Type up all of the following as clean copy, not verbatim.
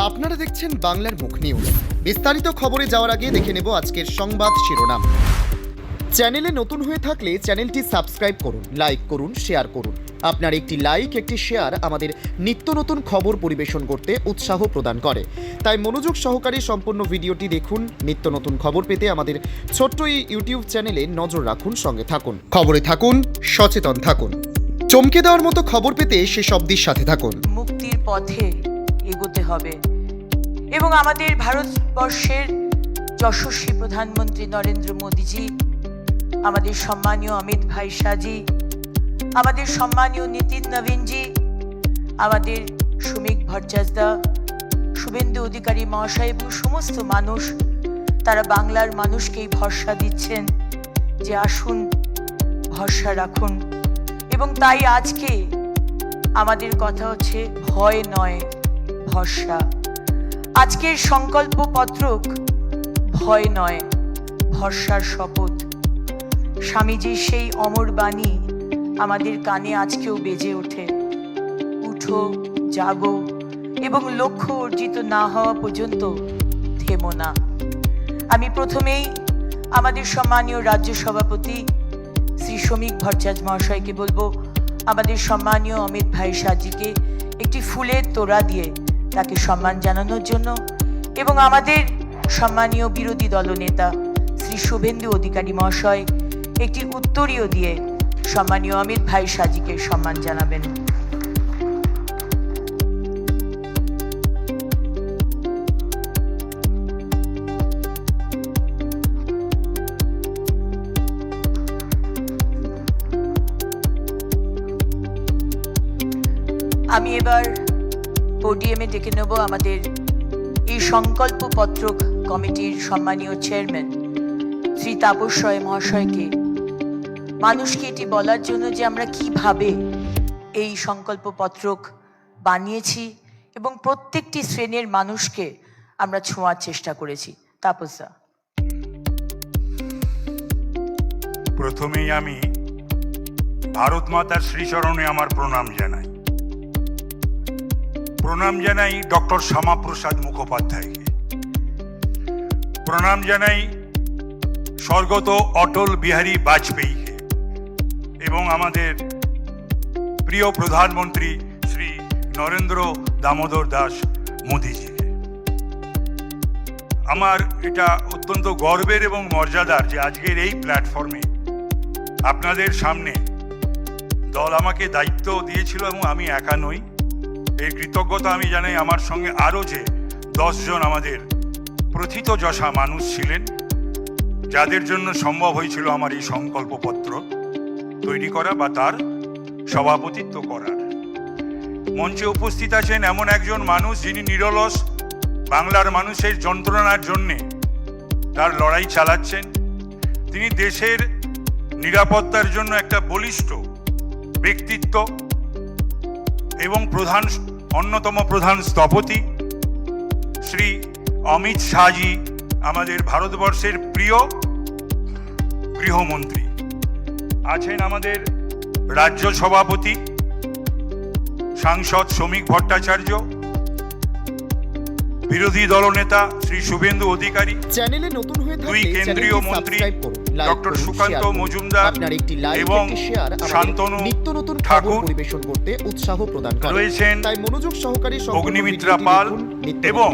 আপনারা দেখছেন বাংলার মুখ নিউজ। বিস্তারিত খবরে যাওয়ার আগে দেখে নেব আজকের সংবাদ শিরোনাম। চ্যানেলে নতুন হয়ে থাকলে চ্যানেলটি সাবস্ক্রাইব করুন, লাইক করুন, শেয়ার করুন। আপনার একটি লাইক, একটি শেয়ার আমাদের নিত্য নতুন খবর পরিবেশন করতে উৎসাহ প্রদান করে। তাই মনোযোগ সহকারে সম্পূর্ণ ভিডিওটি দেখুন। নিত্য নতুন খবর পেতে আমাদের ছোট্ট এই ইউটিউব চ্যানেলে নজর রাখুন, সঙ্গে থাকুন, খবরে থাকুন, সচেতন থাকুন। চমকে দেওয়ার মতো খবর পেতে সে শব্দের সাথে থাকুন। মুক্তির পথে এগোতে হবে এবং আমাদের ভারতবর্ষের যশস্বী প্রধানমন্ত্রী নরেন্দ্র মোদীজি, আমাদের সম্মানীয় অমিত ভাই শাহজি, আমাদের সম্মানীয় নীতিন নবীনজি, আমাদের শ্রমিক ভট্টাচার্যদা, শুভেন্দু অধিকারী মহাশয় এবং সমস্ত মানুষ, তারা বাংলার মানুষকেই ভরসা দিচ্ছেন যে আসুন ভরসা রাখুন। এবং তাই আজকে আমাদের কথা হচ্ছে ভয় নয়, ভরসা। আজকের সংকল্প পত্রক ভয় নয়, ভরসার শপথ। স্বামীজির সেই অমর বাণী আমাদের কানে আজকেও বেজে ওঠে, উঠো, জাগো এবং লক্ষ্য অর্জিত না হওয়া পর্যন্ত থেমো না। আমি প্রথমেই আমাদের সম্মানীয় রাজ্য সভাপতি শ্রী শ্রমিক ভট্টাচার্য মহাশয়কে বলবো আমাদের সম্মানীয় অমিত ভাই শাহজিকে একটি ফুলের তোড়া দিয়ে তাকে সম্মান জানানোর জন্য, এবং আমাদের সম্মানীয় বিরোধী দলনেতা শ্রী শুভেন্দু অধিকারী মহাশয় একটি উত্তরীয় দিয়ে সম্মানীয় অমিত ভাই শাহজিকে সম্মান জানাবেন। আমি এবার পোডিয়ামে ডেকে নেব আমাদের এই সংকল্প পত্রক কমিটির সম্মানীয় চেয়ারম্যান শ্রী তাপস রায় মহাশয়কে, মানুষকে এটি বলার জন্য যে আমরা কিভাবে এই সংকল্প পত্রক বানিয়েছি এবং প্রত্যেকটি শ্রেণীর মানুষকে আমরা ছোঁয়ার চেষ্টা করেছি। তাপসদা। প্রথমেই আমি ভারত মাতার শ্রীচরণে আমার প্রণাম জানাই। প্রণাম জানাই ডক্টর শ্যামাপ্রসাদ মুখোপাধ্যায়কে। প্রণাম জানাই স্বর্গত অটল বিহারী বাজপেয়ীকে এবং আমাদের প্রিয় প্রধানমন্ত্রী শ্রী নরেন্দ্র দামোদর দাস মোদীজিকে। আমার এটা অত্যন্ত গর্বের এবং মর্যাদার যে আজকের এই প্ল্যাটফর্মে আপনাদের সামনে দল আমাকে দায়িত্ব দিয়েছিল এবং আমি একা নই, এর কৃতজ্ঞতা আমি জানাই। আমার সঙ্গে আরও যে 10 জন আমাদের প্রথিতযশা মানুষ ছিলেন, যাদের জন্য সম্ভব হয়েছিল আমার এই সংকল্পপত্র তৈরি করা বা তার সভাপতিত্ব করার। মঞ্চে উপস্থিত আছেন এমন একজন মানুষ যিনি নিরলস বাংলার মানুষের যন্ত্রণার জন্যে তার লড়াই চালাচ্ছেন। তিনি দেশের নিরাপত্তার জন্য একটা বলিষ্ঠ ব্যক্তিত্ব এবং অন্যতম প্রধান স্থপতি শ্রী অমিত শাহজি, আমাদের ভারতবর্ষের প্রিয় গৃহমন্ত্রী। আছেন আমাদের রাজ্য সভাপতি সাংসদ শ্রমিক ভট্টাচার্য, বিরোধী দলনেতা শ্রী শুভেন্দু অধিকারী, চ্যানেলে নতুন হয়ে থাকলে দুই কেন্দ্রীয় মন্ত্রী ডক্টর সুকান্ত মজুমদার এবং শান্তনু নিত্য নতুন ঠাকুর পরিবেশন করতে উৎসাহ প্রদান করে। রয়েছেন তাই মনোযোগ সহকারে অগ্নিমিত্রা পাল এবং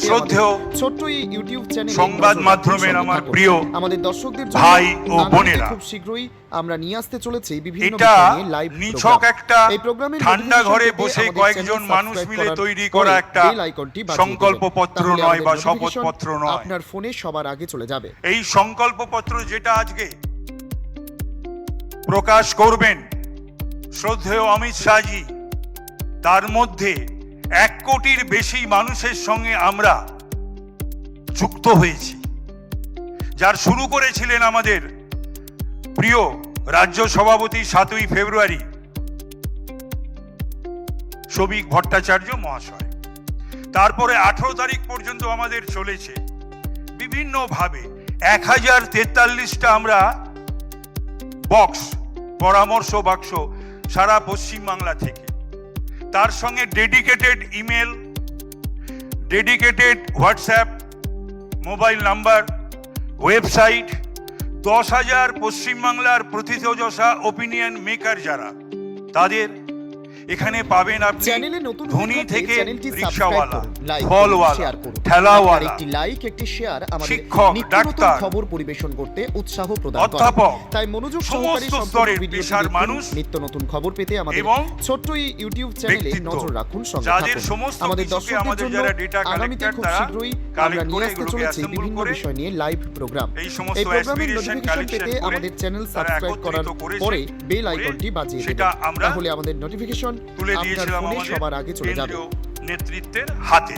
শ্রদ্ধেয় ছোট্ট এই ইউটিউব চ্যানেল সংবাদ মাধ্যমের আমার প্রিয় আমাদের দর্শকদের ভাই ও বোনেরা, খুব শীঘ্রই আমরা নিয়ে আসতে চলেছি বিভিন্ন এটা লাইভ নিছক একটা এই প্রোগ্রামে ঠান্ডা ঘরে বসে কয়েকজন মানুষ মিলে তৈরি করা একটা সংকল্পপত্র নয় বা শপথপত্র নয়। আপনার ফোনে সবার আগে চলে যাবে। এই সংকল্পপত্র যেটা আজকে প্রকাশ করবেন শ্রদ্ধেয় অমিত শাহজি, তার মধ্যে 1 কোটির বেশি মানুষের সঙ্গে আমরা যুক্ত হয়েছি। যার শুরু করেছিলেন আমাদের প্রিয় রাজ্য সভাপতি 7ই ফেব্রুয়ারি শ্রমিক ভট্টাচার্য মহাশয়। তারপরে 18 তারিখ পর্যন্ত আমাদের চলেছে বিভিন্নভাবে 1043টা আমরা বক্স, পরামর্শ বাক্স সারা পশ্চিমবাংলা থেকে, তার সঙ্গে dedicated email, dedicated WhatsApp mobile number, website, 10,000 পশ্চিমবাংলার প্রথিতযশা ওপিনিয়ন মেকার যারা, তাদের এখানে পাবেন আপনি চ্যানেলে নতুন ধনী থেকে চ্যানেলটি সাবস্ক্রাইব রিকশাওয়ালা, করুন, লাইক করুন, ফলওয়ালা, শেয়ার করুন। ঠেলাওয়ালা, একটি লাইক, একটি শেয়ার আমাদের শিক্ষক, নিত্য নতুন ডাক্তার, খবর পরিবেশন করতে উৎসাহ প্রদান করে। অধ্যাপক, তাই মনোযোগ সহকারে সমস্ত সম্পূর্ণ স্তরের ভিডিওটি পেশার দেখুন। মানুষ নিত্য নতুন খবর পেতে আমাদের এবং ছোট্ট এই ইউটিউব চ্যানেলে ব্যক্তিত্ব, নজর রাখুন, সঙ্গে যাদের থাকুন। সমস্ত আমাদের কিছুকে দর্শকদের আমাদের জন্য যারা ডেটা আগামীতে কালেক্টর খুব তারা শীঘ্রই আমরা কালেক্ট নিয়ে করে আসতে এগুলোকে চলেছি অ্যাসেম্বল বিভিন্ন করে বিষয় নিয়ে লাইভ প্রোগ্রাম। এই সমস্ত এই প্রোগ্রামের অ্যাসপিরেশন নোটিফিকেশন কালেকশন পেতে করে আমাদের চ্যানেল তারা সাবস্ক্রাইব করার একত্রিত করেছে, পরে বেল করে আইকনটি বাজিয়ে সেটা দেবেন। আমরা তাহলে আমাদের নোটিফিকেশন তুলে আপনার দিয়েছিলাম ফোনে আমাদের সবার আগে চলে যাবে। কেন্দ্রীয় নেতৃত্বের হাতে।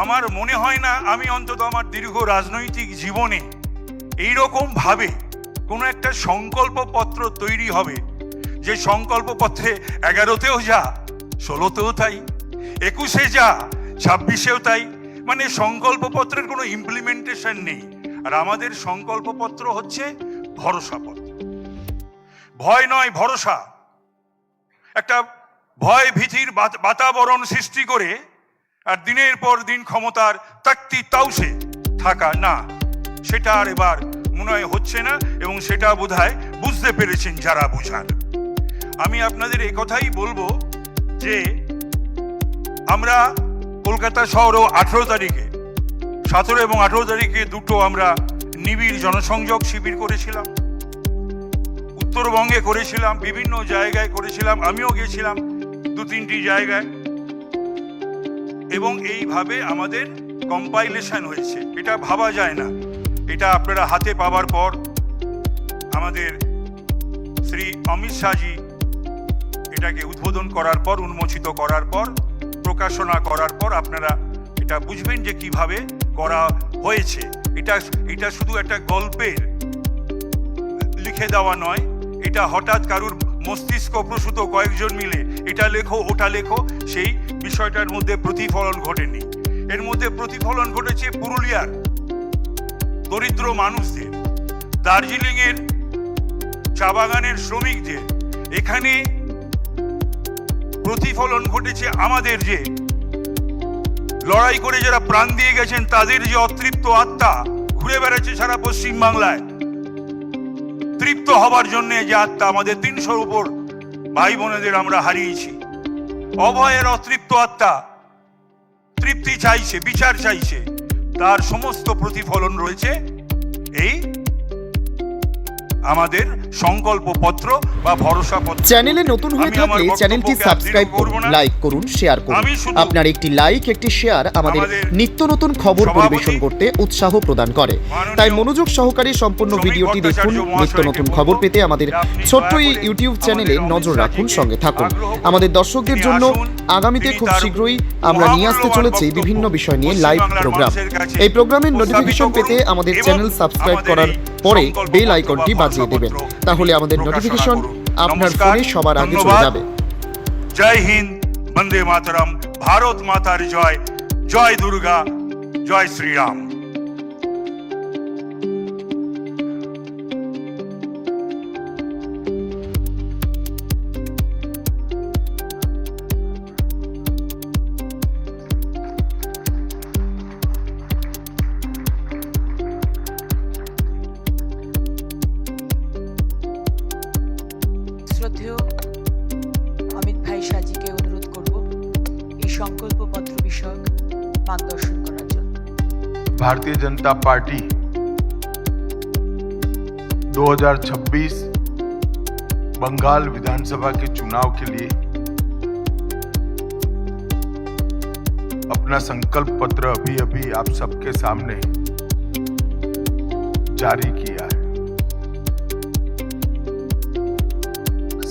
আমার মনে হয় না আমি অন্তত আমার দীর্ঘ রাজনৈতিক জীবনে এইরকম ভাবে কোনো একটা সংকল্পপত্র তৈরি হবে, যে সংকল্পপত্রে 11তেও যা, 16তেও তাই, 21-এ যা, 26-এও তাই, মানে সংকল্পপত্রের কোনো ইমপ্লিমেন্টেশন নেই। আর আমাদের সংকল্পপত্র হচ্ছে ভরসাপত্র। ভয় নয়, ভরসা। একটা ভয় ভীতির বাতাবরণ সৃষ্টি করে আর দিনের পর দিন ক্ষমতার তাকতি তাউসে থাকা, না, সেটা আর এবার মনে হয় হচ্ছে না, এবং সেটা বোধহয় বুঝতে পেরেছেন যারা বোঝান। আমি আপনাদের এই কথাই বলবো যে আমরা কলকাতা শহরেও 18 তারিখে, 17 এবং 18 তারিখে দুটো আমরা নিবিড় জনসংযোগ শিবির করেছিলাম, উত্তরবঙ্গে করেছিলাম, বিভিন্ন জায়গায় করেছিলাম, আমিও গেছিলাম 2-3টি জায়গায়, এবং এইভাবে আমাদের কম্পাইলেশন হয়েছে। এটা ভাবা যায় না। এটা আপনারা হাতে পাওয়ার পর, আমাদের শ্রী অমিত শাহজি এটাকে উদ্বোধন করার পর, উন্মোচিত করার পর, প্রকাশনা করার পর আপনারা এটা বুঝবেন যে কিভাবে করা হয়েছে। এটা শুধু একটা গল্পের লিখে দেওয়া নয়, এটা হঠাৎ কারুর মস্তিষ্ক প্রসূত কয়েকজন মিলে এটা লেখো ওটা লেখো, সেই বিষয়টার মধ্যে প্রতিফলন ঘটেনি। এর মধ্যে প্রতিফলন ঘটেছে পুরুলিয়ার দরিদ্র মানুষদের, দার্জিলিংয়ের চা বাগানের শ্রমিকদের, এখানে প্রতিফলন ঘটেছে আমাদের যে লড়াই করে যারা প্রাণ দিয়ে গেছেন তাদের যে অতৃপ্ত আত্মা ঘুরে বেড়াচ্ছে সারা পশ্চিম বাংলায়, তৃপ্ত হবার জন্য যে আত্মা, আমাদের 300-র উপর ভাই বোনেদের আমরা হারিয়েছি। অভয়ের অতৃপ্ত আত্মা তৃপ্তি চাইছে, বিচার চাইছে, তার সমস্ত প্রতিফলন রয়েছে এই আমাদের সংকল্পপত্র বা ভরসাপত্র। চ্যানেলে নতুন হয়ে আমি আমার থাকলে চ্যানেলটি বক্তব্যকে সাবস্ক্রাইব দীর্ঘ করব করুন, না। লাইক করুন, শেয়ার করুন। আমি শুধু আপনার একটি লাইক, একটি শেয়ার আমাদের নিত্য নতুন খবর সভাপতি পরিবেশন করতে উৎসাহ প্রদান করে। মাননীয় তাই মনোযোগ সহকারে সম্পূর্ণ শ্রমিক ভিডিওটি দেখুন। ভট্টাচার্য নিত্য নতুন মহাশয়কে খবর বলবো পেতে আমাদের যে আপনি ছোট্ট দয়া এই করে ইউটিউব চ্যানেলে আমাদের নজর অমিত রাখুন, শাহজিকে সঙ্গে থাকুন। আগ্রহ করুন। আমাদের দর্শকদের তিনি জন্য আসুন, আগামীতে তিনি খুব তার শীঘ্রই আমরা নিয়ে আসতে মহামূল্যবান চলেছি বক্তব্য বিভিন্ন বিষয় নিয়ে লাইভ পশ্চিমবাংলার প্রোগ্রাম। মানুষের কাছে এই প্রোগ্রামের উপস্থাপিত নোটিফিকেশন করুন পেতে আমাদের এবং চ্যানেল সাবস্ক্রাইব আমাদের করার এই পরে সংকল্পপত্র বেল বা আইকনটি বাজিয়ে দেবেন। ভরসাপত্র তাহলে আমাদের প্রকাশনা নোটিফিকেশন করুন। আপনার নমস্কার, ফোনে সবার আগে চলে ধন্যবাদ। যাবে। জয় হিন্দ, বন্দে মাতরম, ভারত মাতার জয়, জয় দুর্গা, জয় শ্রীরাম। শ্রদ্ধেয় অমিত ভাই সাজিকে অনুরোধ করব এই সংকল্পপত্র বিষয়ক মার্গদর্শন করার জন্য। भारतीय जनता पार्टी 2026 बंगाल विधानसभा के चुनाव के लिए अपना संकल्प पत्र अभी आप सबके सामने जारी किया है।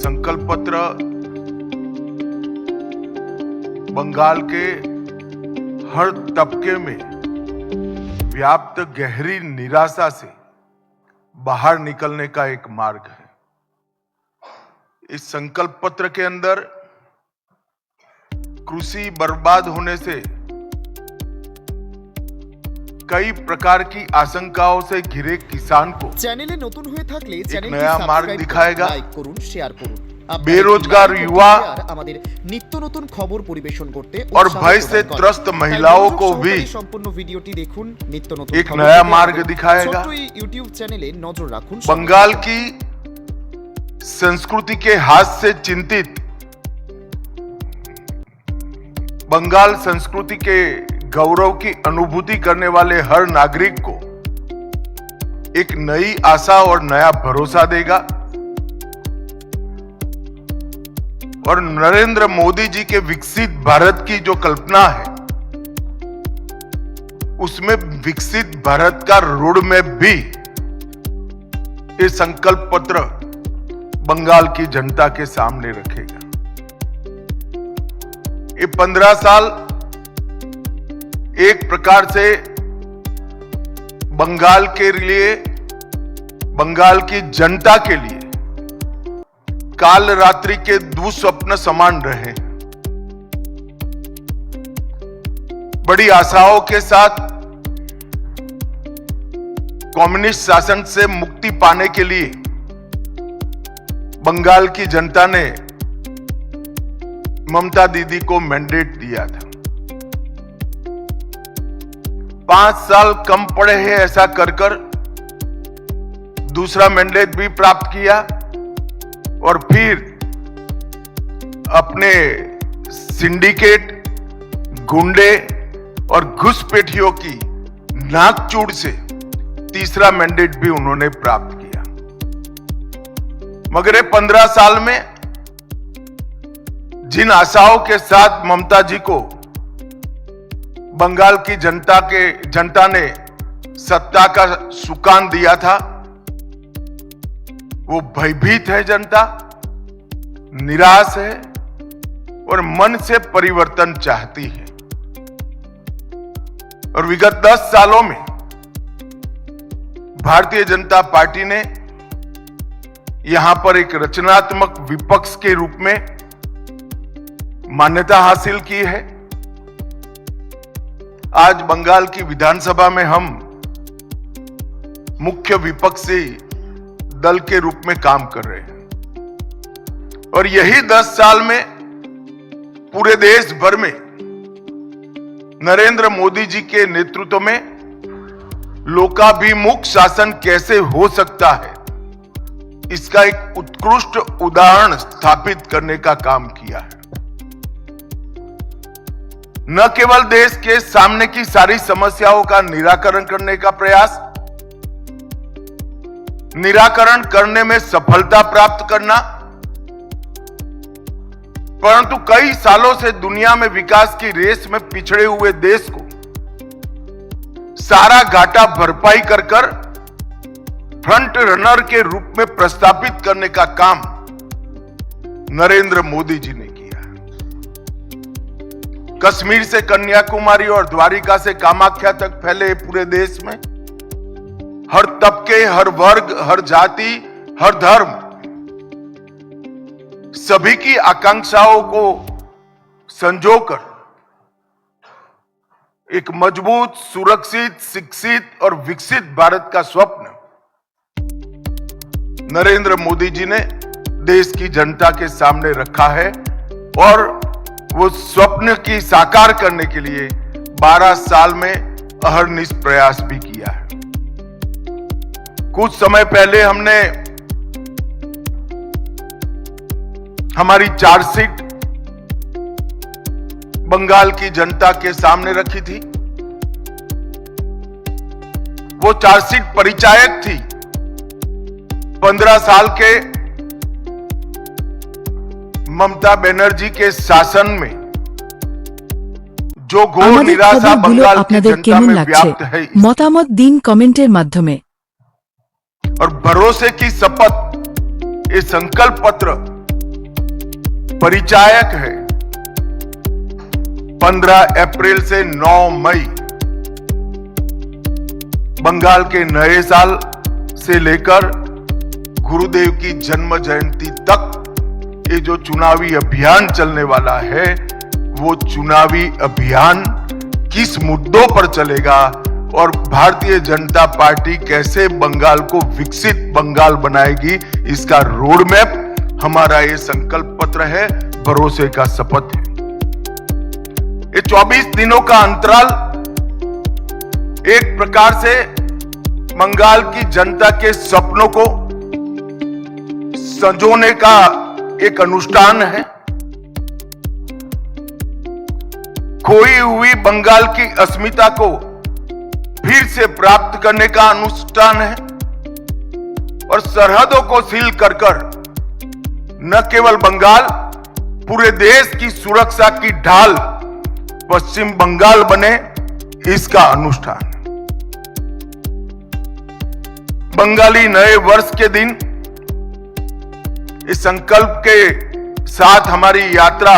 संकल्प पत्र बंगाल के हर तबके में व्याप्त गहरी निराशा से बाहर निकलने का एक मार्ग है। इस संकल्प पत्र के अंदर कृषि बर्बाद होने से कई प्रकार की आशंकाओं से घिरे किसान को চ্যানেলে নতুন হয়ে থাকলে চ্যানেলটি नया मार्ग সাবস্ক্রাইব করুন, दिखाएगा। লাইক করুন, শেয়ার করুন। আপনারা बेरोजगार একটি like ও युवा share আমাদের নিত্য নতুন খবর পরিবেশন করতে और উৎসাহ भय से প্রদান করে। त्रस्त তাই महिलाओं মনোযোগ को সহকারে भी সম্পূর্ণ ভিডিওটি দেখুন। নিত্য নতুন एक খবর नया পেতে मार्ग আমাদের दिखाएगा। ছোট্ট এই ইউটিউব চ্যানেলে নজর রাখুন। बंगाल की संस्कृति के हाथ से चिंतित, बंगाल संस्कृति के गौरव की अनुभूति करने वाले हर नागरिक को एक नई आशा और नया भरोसा देगा और नरेंद्र मोदी जी के विकसित भारत की जो कल्पना है उसमें विकसित भारत का रोड मैप भी ये संकल्प पत्र बंगाल की जनता के सामने रखेगा। ये 15 साल एक प्रकार से बंगाल के लिए, बंगाल की जनता के लिए काल रात्रि के दुस्वप्न समान रहे। बड़ी आशाओं के साथ कम्युनिस्ट शासन से मुक्ति पाने के लिए बंगाल की जनता ने ममता दीदी को मैंडेट दिया था। 5 साल कम पड़े हैं ऐसा कर कर दूसरा मैंडेट भी प्राप्त किया और फिर अपने सिंडिकेट, गुंडे और घुसपैठियों की नाकचूड़ से तीसरा मैंडेट भी उन्होंने प्राप्त किया। मगर ये 15 साल में जिन आशाओं के साथ ममता जी को बंगाल की जनता ने सत्ता का सुकान दिया था, वो भयभीत है जनता, निराश है और मन से परिवर्तन चाहती है। और विगत 10 सालों में भारतीय जनता पार्टी ने यहां पर एक रचनात्मक विपक्ष के रूप में मान्यता हासिल की है। आज बंगाल की विधानसभा में हम मुख्य विपक्षी दल के रूप में काम कर रहे हैं और यही 10 साल में पूरे देश भर में नरेंद्र मोदी जी के नेतृत्व में लोकाभिमुख शासन कैसे हो सकता है इसका एक उत्कृष्ट उदाहरण स्थापित करने का काम किया है। न केवल देश के सामने की सारी समस्याओं का निराकरण करने का प्रयास, निराकरण करने में सफलता प्राप्त करना, परंतु कई सालों से दुनिया में विकास की रेस में पिछड़े हुए देश को सारा घाटा भरपाई कर कर फ्रंट रनर के रूप में प्रस्थापित करने का काम नरेंद्र मोदी जी ने किया है। कश्मीर से कन्याकुमारी और द्वारिका से कामाख्या तक फैले पूरे देश में हर तबके, हर वर्ग, हर जाति, हर धर्म, सभी की आकांक्षाओं को संजोकर एक मजबूत, सुरक्षित, शिक्षित और विकसित भारत का स्वप्न नरेंद्र मोदी जी ने देश की जनता के सामने रखा है और वो स्वप्न की साकार करने के लिए 12 साल में अहरनिश प्रयास भी किया है। कुछ समय पहले हमने हमारी चार्जशीट बंगाल की जनता के सामने रखी थी। वो चार्जशीट परिचायक थी 15 साल के ममता बनर्जी के शासन में जो घोर আমাদের निराशा খবরগুলো बंगाल की আপনাদের जनता কেমন में লাগছে व्याप्त है মতামত দিন কমেন্টের মাধ্যমে। और भरोसे की शपथ ये संकल्प पत्र परिचायक है। 15 अप्रैल से 9 मई बंगाल के नए साल से लेकर गुरुदेव की जन्म जयंती तक ये जो चुनावी अभियान चलने वाला है वो चुनावी अभियान किस मुद्दों पर चलेगा और भारतीय जनता पार्टी कैसे बंगाल को विकसित बंगाल बनाएगी, इसका रोड मैप हमारा ये संकल्प पत्र है, भरोसे का शपथ है। ये 24 दिनों का अंतराल एक प्रकार से बंगाल की जनता के सपनों को संजोने का एक अनुष्ठान है, खोई हुई बंगाल की अस्मिता को फिर से प्राप्त करने का अनुष्ठान है और सरहदों को सील कर न केवल बंगाल, पूरे देश की सुरक्षा की ढाल पश्चिम बंगाल बने, इसका अनुष्ठान। बंगाली नए वर्ष के दिन इस संकल्प के साथ हमारी यात्रा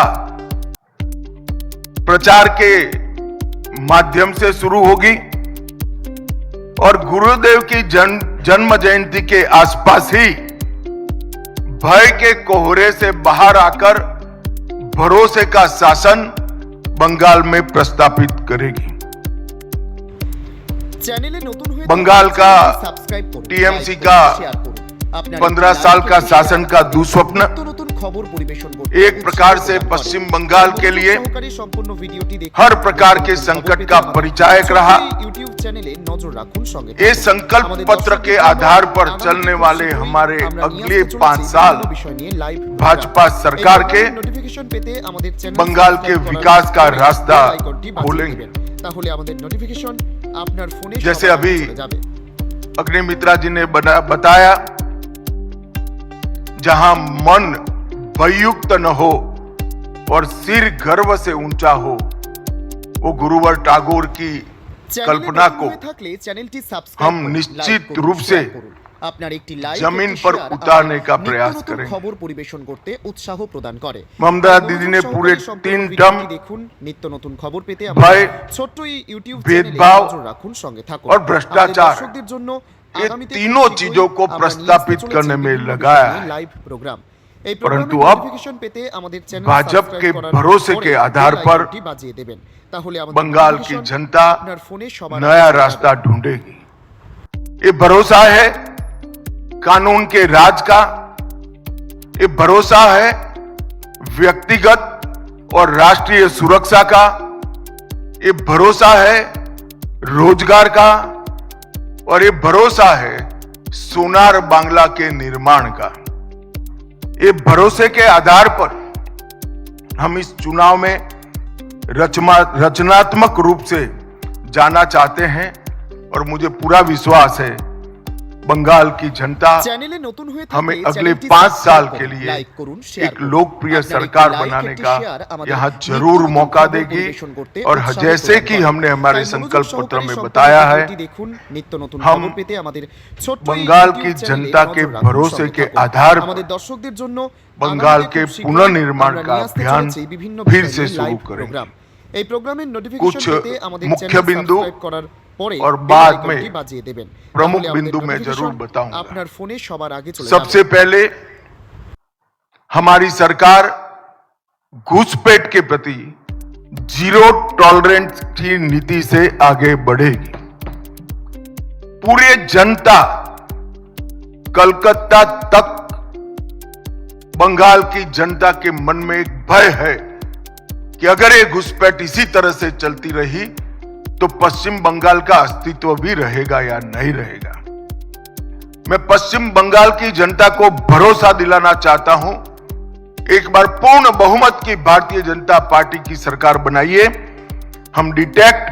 प्रचार के माध्यम से शुरू होगी और गुरुदेव की जन्म जयंती के आसपास ही भय के कोहरे से बाहर आकर भरोसे का शासन बंगाल में प्रस्तापित करेगी। চ্যানেলে নতুন হয়ে बंगाल का সাবস্ক্রাইব করুন, टीएमसी লাইক का করুন, শেয়ার করুন। আপনার 15 साल का शासन का दुस्वप्न নতুন খবর পরিবেশন করতে एक प्रकार से पश्चिम बंगाल के लिए সহকারী সম্পূর্ণ ভিডিওটি দেখুন। हर प्रकार के संकट का परिचायक रहा। ইউটিউব চ্যানেলে নজর রাখুন সঙ্গে ये संकल्प पत्र के आधार पर चलने वाले हमारे अगले 5 साल भाजपा सरकार के নোটিফিকেশন পেতে আমাদের চ্যানেল बंगाल के विकास का रास्ता खोलेंगे। তাহলে আমাদের নোটিফিকেশন আপনার ফোনে जैसे সবার আগে अभी চলে যাবে। अग्निमित्रा जी ने बताया, जहां मन भययुक्त न हो और सिर गर्व से ऊंचा हो, वो गुरुवर टागोर की कल्पना को हम निश्चित रूप से जमीन पर उतारने का प्रयास करेंगे। খবর পরিবেশন করতে উৎসাহ প্রদান করে। ममता दीदी ने पूरे 3 टर्म দেখুন, নিত্য নতুন খবর পেতে भय, আমাদের ছোট্ট এই ইউটিউব চ্যানেলে भेदभाव নজর রাখুন, সঙ্গে থাকুন। और भ्रष्टाचार, আমাদের দর্শকদের জন্য ये আগামীতে तीनों খুব चीजों को শীঘ্রই प्रस्तापित আমরা নিয়ে আসতে करने में চলেছি लगाया বিভিন্ন है। Live programme. এই परंतु প্রোগ্রামের अब নোটিফিকেশন পেতে আমাদের চ্যানেল भाजपा সাবস্ক্রাইব के করার भरोसे পরে के आधार বেল पर আইকনটি বাজিয়ে দেবেন। তাহলে আমাদের बंगाल की নোটিফিকেশন जनता আপনার ফোনে সবার नया আগে रास्ता ढूंढेगी। ये भरोसा है कानून के राज का, ये भरोसा है व्यक्तिगत और राष्ट्रीय सुरक्षा का, ये भरोसा है रोजगार का और ये भरोसा है सोनार बांग्ला के निर्माण का। ये भरोसे के आधार पर हम इस चुनाव में रचनात्मक रूप से जाना चाहते हैं और मुझे पूरा विश्वास है बंगाल की जनता চ্যানেলে নতুন হয়ে থাকলে हमें अगले চ্যানেলটি 5 সাবস্ক্রাইব साल করুন, के लिए লাইক করুন, শেয়ার एक করুন। लोकप्रिय আপনার একটি सरकार লাইক, बनाने একটি का শেয়ার আমাদের यहाँ নিত্য जरूर নতুন मौका খবর देगी পরিবেশন করতে और উৎসাহ जैसे প্রদান कि করে। हमने हमारे তাই संकल्प মনোযোগ पत्र में সহকারে बताया है, সম্পূর্ণ ভিডিওটি দেখুন, নিত্য নতুন हम খবর পেতে আমাদের ছোট্ট এই बंगाल ইউটিউব की চ্যানেলে जनता के নজর রাখুন, भरोसे সঙ্গে के থাকুন। आधार पर আমাদের দর্শকদের জন্য बंगाल আগামীতে के খুব শীঘ্রই पुनर्निर्माण আমরা का নিয়ে আসতে अभियान চলেছি বিভিন্ন फिर বিষয় से নিয়ে शुरू লাইভ करेंगे। প্রোগ্রাম। এই প্রোগ্রামের নোটিফিকেশন कुछ পেতে আমাদের मुख्य চ্যানেল बिंदु সাবস্ক্রাইব করার পরে और বেল बाद আইকনটি में বাজিয়ে দেবেন। प्रमुख তাহলে আমাদের बिंदु मैं নোটিফিকেশন जरूर बताऊंगा। আপনার ফোনে সবার আগে চলে सबसे যাবে। पहले हमारी सरकार घुसपैठ के प्रति जीरो टॉलरेंस की नीति से आगे बढ़ेगी। पूरी जनता कलकत्ता तक बंगाल की जनता के मन में एक भय है कि अगर ये घुसपैठ इसी तरह से चलती रही तो पश्चिम बंगाल का अस्तित्व भी रहेगा या नहीं रहेगा। मैं पश्चिम बंगाल की जनता को भरोसा दिलाना चाहता हूं, एक बार पूर्ण बहुमत की भारतीय जनता पार्टी की सरकार बनाइए। हम डिटेक्ट,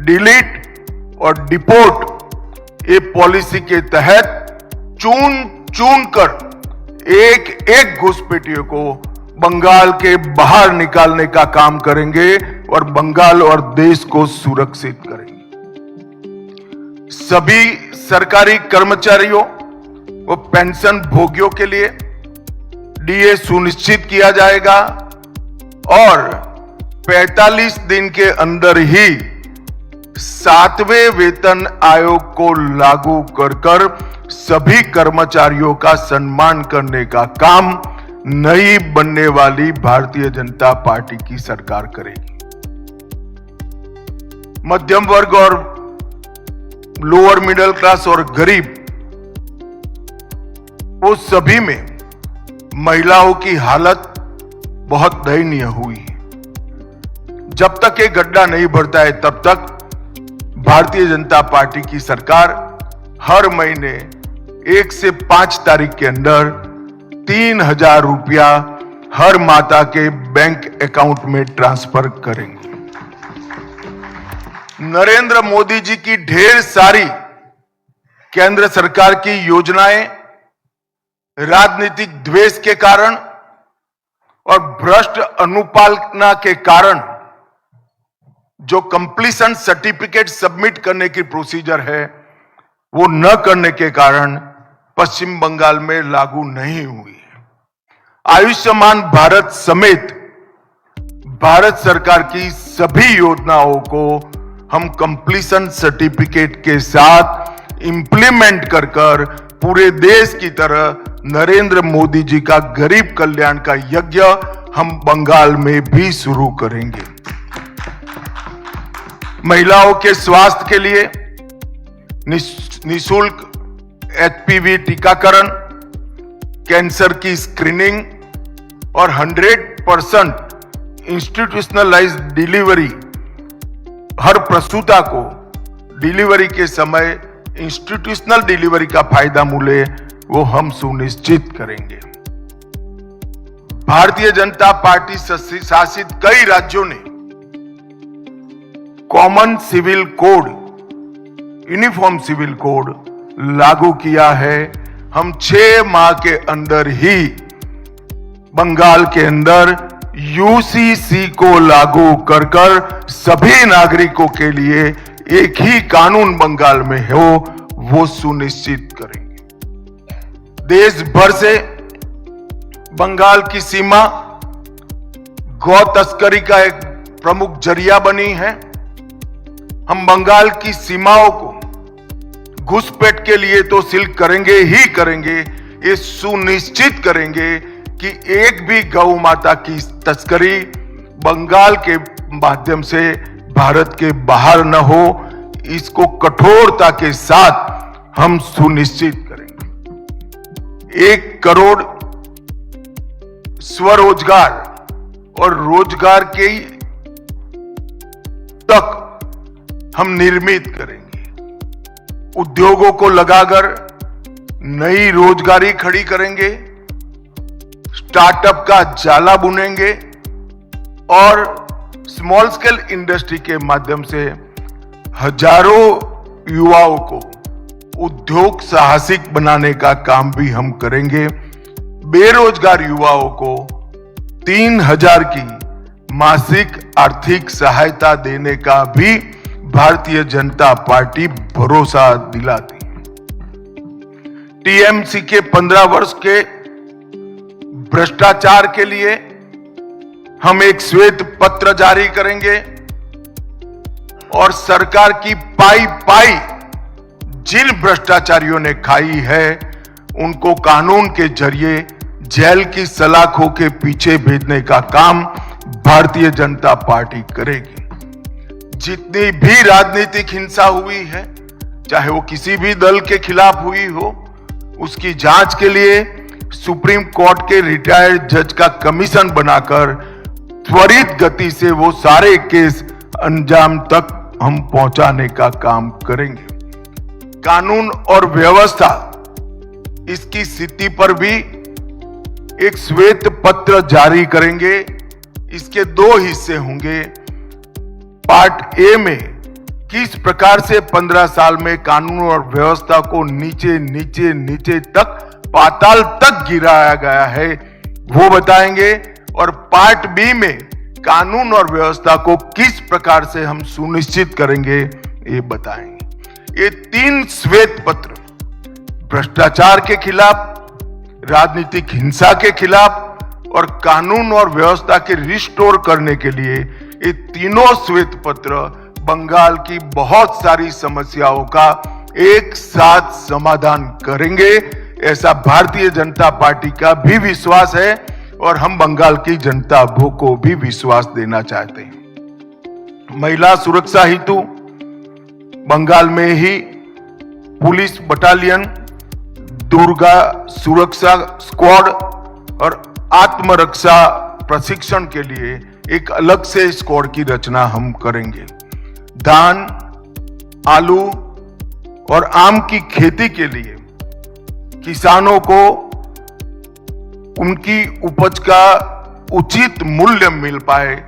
डिलीट और डिपोर्ट ये पॉलिसी के तहत चुन कर एक एक घुसपैठियों को बंगाल के बाहर निकालने का काम करेंगे और बंगाल और देश को सुरक्षित करेंगे। सभी सरकारी कर्मचारियों व पेंशन भोगियों के लिए डीए सुनिश्चित किया जाएगा और 45 दिन के अंदर ही 7वें वेतन आयोग को लागू कर सभी कर्मचारियों का सम्मान करने का काम नई बनने वाली भारतीय जनता पार्टी की सरकार करेगी। मध्यम वर्ग और लोअर मिडिल क्लास और गरीब वो सभी में महिलाओं की हालत बहुत दयनीय हुई है। जब तक ये गड्ढा नहीं भरता है तब तक भारतीय जनता पार्टी की सरकार हर महीने 1 से 5 तारीख के अंदर 3,000 रुपया हर माता के बैंक अकाउंट में ट्रांसफर करेंगे। नरेंद्र मोदी जी की ढेर सारी केंद्र सरकार की योजनाएं राजनीतिक द्वेष के कारण और भ्रष्ट अनुपालना के कारण जो कंप्लीशन सर्टिफिकेट सबमिट करने की प्रोसीजर है वो न करने के कारण पश्चिम बंगाल में लागू नहीं हुई है। आयुष्मान भारत समेत भारत सरकार की सभी योजनाओं को हम कंप्लीशन सर्टिफिकेट के साथ इंप्लीमेंट कर पूरे देश की तरह नरेंद्र मोदी जी का गरीब कल्याण का यज्ञ हम बंगाल में भी शुरू करेंगे। महिलाओं के स्वास्थ्य के लिए निशुल्क HPV टीकाकरण, कैंसर की स्क्रीनिंग और 100% इंस्टीट्यूशनलाइज्ड डिलीवरी, हर प्रसूता को डिलीवरी के समय इंस्टीट्यूशनल डिलीवरी का फायदा मिले वो हम सुनिश्चित करेंगे। भारतीय जनता पार्टी शासित कई राज्यों ने common civil code, uniform civil code लागू किया है। हम 6 माह के अंदर ही बंगाल के अंदर UCC को लागू कर सभी नागरिकों के लिए एक ही कानून बंगाल में हो वो सुनिश्चित करेंगे। देश भर से बंगाल की सीमा गौ तस्करी का एक प्रमुख जरिया बनी है। हम बंगाल की सीमाओं को घुसपैठ के लिए तो सील करेंगे ही करेंगे, ये सुनिश्चित करेंगे कि एक भी गौ माता की तस्करी बंगाल के माध्यम से भारत के बाहर न हो, इसको कठोरता के साथ हम सुनिश्चित करेंगे। 1 करोड़ स्वरोजगार और रोजगार के तक हम निर्मित करेंगे। उद्योगों को लगाकर नई रोजगारी खड़ी करेंगे, स्टार्टअप का जाला बुनेंगे और स्मॉल स्केल इंडस्ट्री के माध्यम से हजारों युवाओं को उद्योग साहसिक बनाने का काम भी हम करेंगे। बेरोजगार युवाओं को 3,000 की मासिक आर्थिक सहायता देने का भी भारतीय जनता पार्टी भरोसा दिलाती है। TMC के 15 वर्ष के भ्रष्टाचार के लिए हम एक श्वेत पत्र जारी करेंगे और सरकार की पाई जिन भ्रष्टाचारियों ने खाई है उनको कानून के जरिए जेल की सलाखों के पीछे भेजने का काम भारतीय जनता पार्टी करेगी। जितनी भी राजनीतिक हिंसा हुई है, चाहे वो किसी भी दल के खिलाफ हुई हो, उसकी जांच के लिए सुप्रीम कोर्ट के रिटायर्ड जज का कमीशन बनाकर त्वरित गति से वो सारे केस अंजाम तक हम पहुंचाने का काम करेंगे। कानून और व्यवस्था इसकी स्थिति पर भी एक श्वेत पत्र जारी करेंगे। इसके 2 हिस्से होंगे। पार्ट ए में किस प्रकार से 15 साल में कानून और व्यवस्था को नीचे तक पाताल तक गिराया गया है वो बताएंगे, और पार्ट बी में कानून और व्यवस्था को किस प्रकार से हम सुनिश्चित करेंगे ये बताएंगे। ये 3 श्वेत पत्र भ्रष्टाचार के खिलाफ, राजनीतिक हिंसा के खिलाफ और कानून और व्यवस्था के रिस्टोर करने के लिए ये तीनों श्वेत पत्र बंगाल की बहुत सारी समस्याओं का एक साथ समाधान करेंगे, ऐसा भारतीय जनता पार्टी का भी विश्वास है और हम बंगाल की जनता को भी विश्वास देना चाहते हैं। महिला सुरक्षा हेतु बंगाल में ही पुलिस बटालियन, दुर्गा सुरक्षा स्क्वाड और आत्मरक्षा प्रशिक्षण के लिए एक अलग से स्क्वाड की रचना हम करेंगे। धान, आलू और आम की खेती के लिए किसानों को उनकी उपज का उचित मूल्य मिल पाए,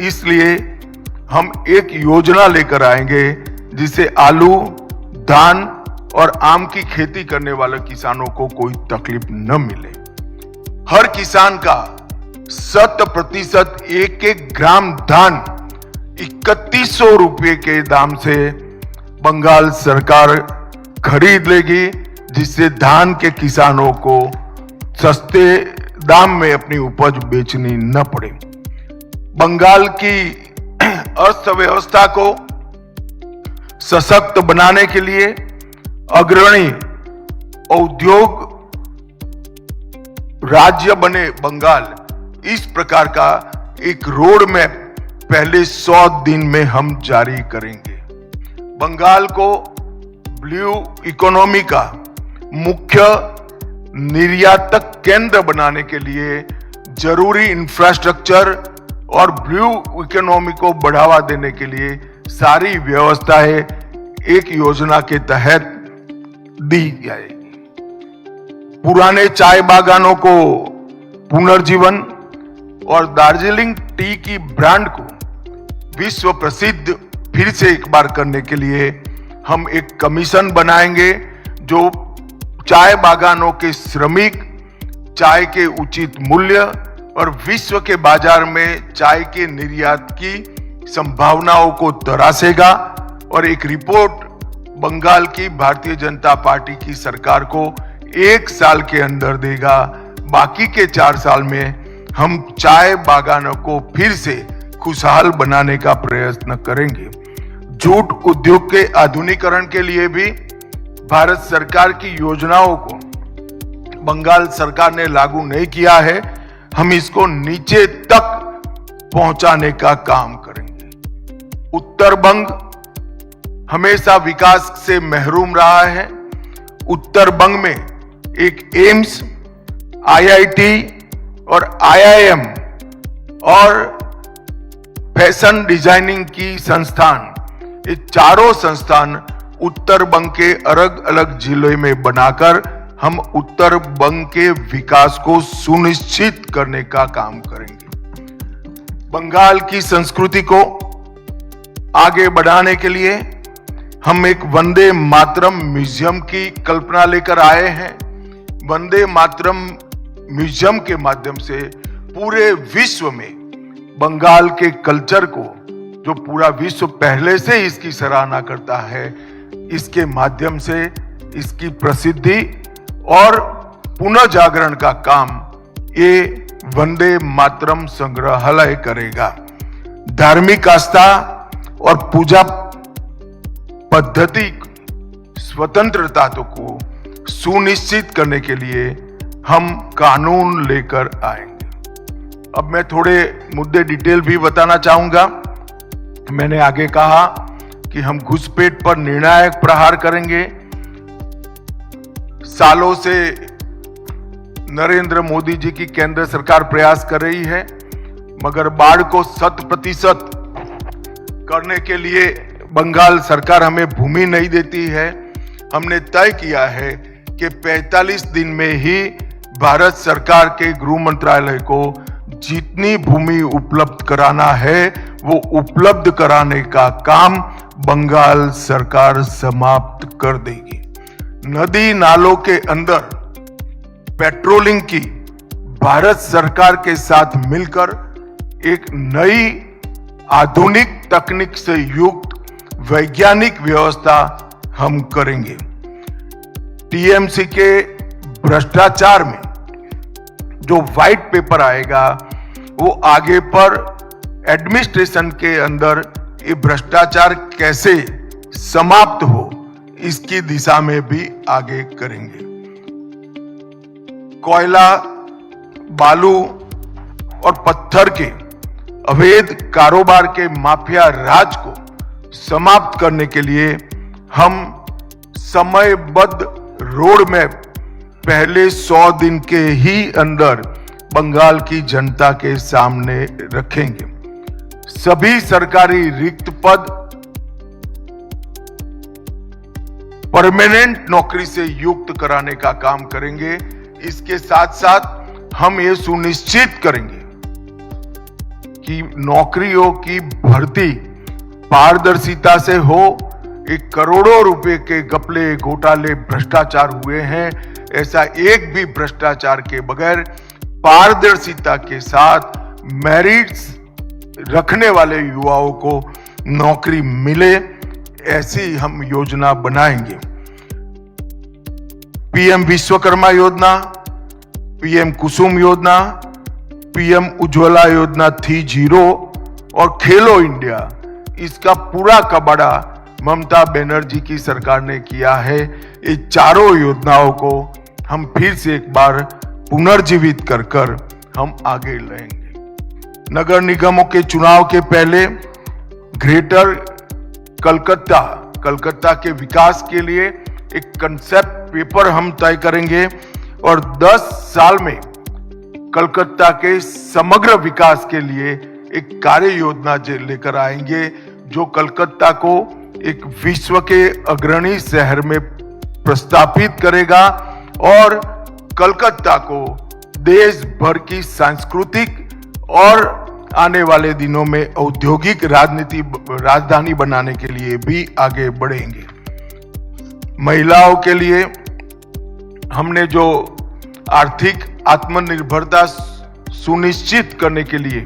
इसलिए हम एक योजना लेकर आएंगे जिससे आलू, धान और आम की खेती करने वाले किसानों को कोई तकलीफ न मिले। हर किसान का 100% एक ग्राम धान 3100 रुपये के दाम से बंगाल सरकार खरीद लेगी, जिससे धान के किसानों को सस्ते दाम में अपनी उपज बेचनी न पड़े। बंगाल की अर्थव्यवस्था को सशक्त बनाने के लिए अग्रणी औद्योग राज्य बने बंगाल, इस प्रकार का एक रोड मैप पहले 100 दिन में हम जारी करेंगे। बंगाल को ब्लू इकोनॉमी का मुख्य निर्यातक केंद्र बनाने के लिए जरूरी इंफ्रास्ट्रक्चर और ब्लू इकोनॉमी को बढ़ावा देने के लिए सारी व्यवस्थाएं एक योजना के तहत दी जाएगी। पुराने चाय बागानों को पुनर्जीवन और दार्जिलिंग टी की ब्रांड को विश्व प्रसिद्ध फिर से एक बार करने के लिए हम एक कमीशन बनाएंगे जो चाय बागानों के श्रमिक, चाय के उचित मूल्य और विश्व के बाजार में चाय के निर्यात की संभावनाओं को तरासेगा और एक रिपोर्ट बंगाल की भारतीय जनता पार्टी की सरकार को 1 साल के अंदर देगा। बाकी के 4 साल में हम चाय बागानों को फिर से खुशहाल बनाने का प्रयत्न करेंगे। जूट उद्योग के आधुनिकीकरण के लिए भी भारत सरकार की योजनाओं को बंगाल सरकार ने लागू नहीं किया है, हम इसको नीचे तक पहुंचाने का काम करेंगे। उत्तर बंग हमेशा विकास से महरूम रहा है। उत्तर बंग में एक एम्स, आईआईटी और आईआईएम और फैशन डिजाइनिंग की संस्थान, ये चारों संस्थान उत्तर बंग के अलग अलग जिलों में बनाकर हम उत्तर बंग के विकास को सुनिश्चित करने का काम करेंगे। बंगाल की संस्कृति को आगे बढ़ाने के लिए हम एक वंदे मातरम म्यूजियम की कल्पना लेकर आए हैं। वंदे मातरम म्यूजियम के माध्यम से पूरे विश्व में बंगाल के कल्चर को, जो पूरा विश्व पहले से इसकी सराहना करता है, इसके माध्यम से इसकी प्रसिद्धि और पुनः जागरण का काम ये वंदे मातरम संग्रहालय करेगा। धार्मिक आस्था और पूजा पद्धति स्वतंत्रता को सुनिश्चित करने के लिए हम कानून लेकर आएंगे। अब मैं थोड़े मुद्दे डिटेल भी बताना चाहूंगा। मैंने आगे कहा कि हम घुसपैठ पर निर्णायक प्रहार करेंगे। सालों से नरेंद्र मोदी जी की केंद्र सरकार प्रयास कर रही है, मगर बाढ़ को 100% करने के लिए बंगाल सरकार हमें भूमि नहीं देती है। हमने तय किया है कि 45 दिन में ही भारत सरकार के गृह मंत्रालय को जितनी भूमि उपलब्ध कराना है वो उपलब्ध कराने का काम बंगाल सरकार समाप्त कर देगी। नदी नालों के अंदर पेट्रोलिंग की भारत सरकार के साथ मिलकर एक नई आधुनिक तकनीक से युक्त वैज्ञानिक व्यवस्था हम करेंगे। टीएमसी के भ्रष्टाचार में जो व्हाइट पेपर आएगा वो आगे पर एडमिनिस्ट्रेशन के अंदर ये भ्रष्टाचार कैसे समाप्त हो इसकी दिशा में भी आगे करेंगे। कोयला, बालू और पत्थर के अवैध कारोबार के माफिया राज को समाप्त करने के लिए हम समयबद्ध रोड मैप पहले 100 दिन के ही अंदर बंगाल की जनता के सामने रखेंगे। सभी सरकारी रिक्त पद परमानेंट नौकरी से युक्त कराने का काम करेंगे। इसके साथ साथ हम ये सुनिश्चित करेंगे कि नौकरियों की भर्ती पारदर्शिता से हो। एक करोड़ों रुपए के घपले, घोटाले, भ्रष्टाचार हुए हैं, ऐसा एक भी भ्रष्टाचार के बगैर पारदर्शिता के साथ मेरिट्स रखने वाले युवाओं को नौकरी मिले, ऐसी हम योजना बनाएंगे। पीएम विश्वकर्मा योजना, पीएम कुसुम योजना, पीएम उज्ज्वला योजना 3.0 और खेलो इंडिया, इसका पूरा कबाड़ा ममता बनर्जी की सरकार ने किया है। ये चारों योजनाओं को हम फिर से एक बार पुनर्जीवित कर हम आगे लेंगे। नगर निगमों के चुनाव के पहले ग्रेटर कलकत्ता के विकास के लिए एक कंसेप्ट पेपर हम तय करेंगे और 10 साल में कलकत्ता के समग्र विकास के लिए एक कार्य योजना लेकर आएंगे, जो कलकत्ता को एक विश्व के अग्रणी शहर में प्रस्थापित करेगा और कलकत्ता को देश भर की सांस्कृतिक और आने वाले दिनों में औद्योगिक राजधानी बनाने के लिए भी आगे बढ़ेंगे। महिलाओं के लिए हमने जो आर्थिक आत्मनिर्भरता सुनिश्चित करने के लिए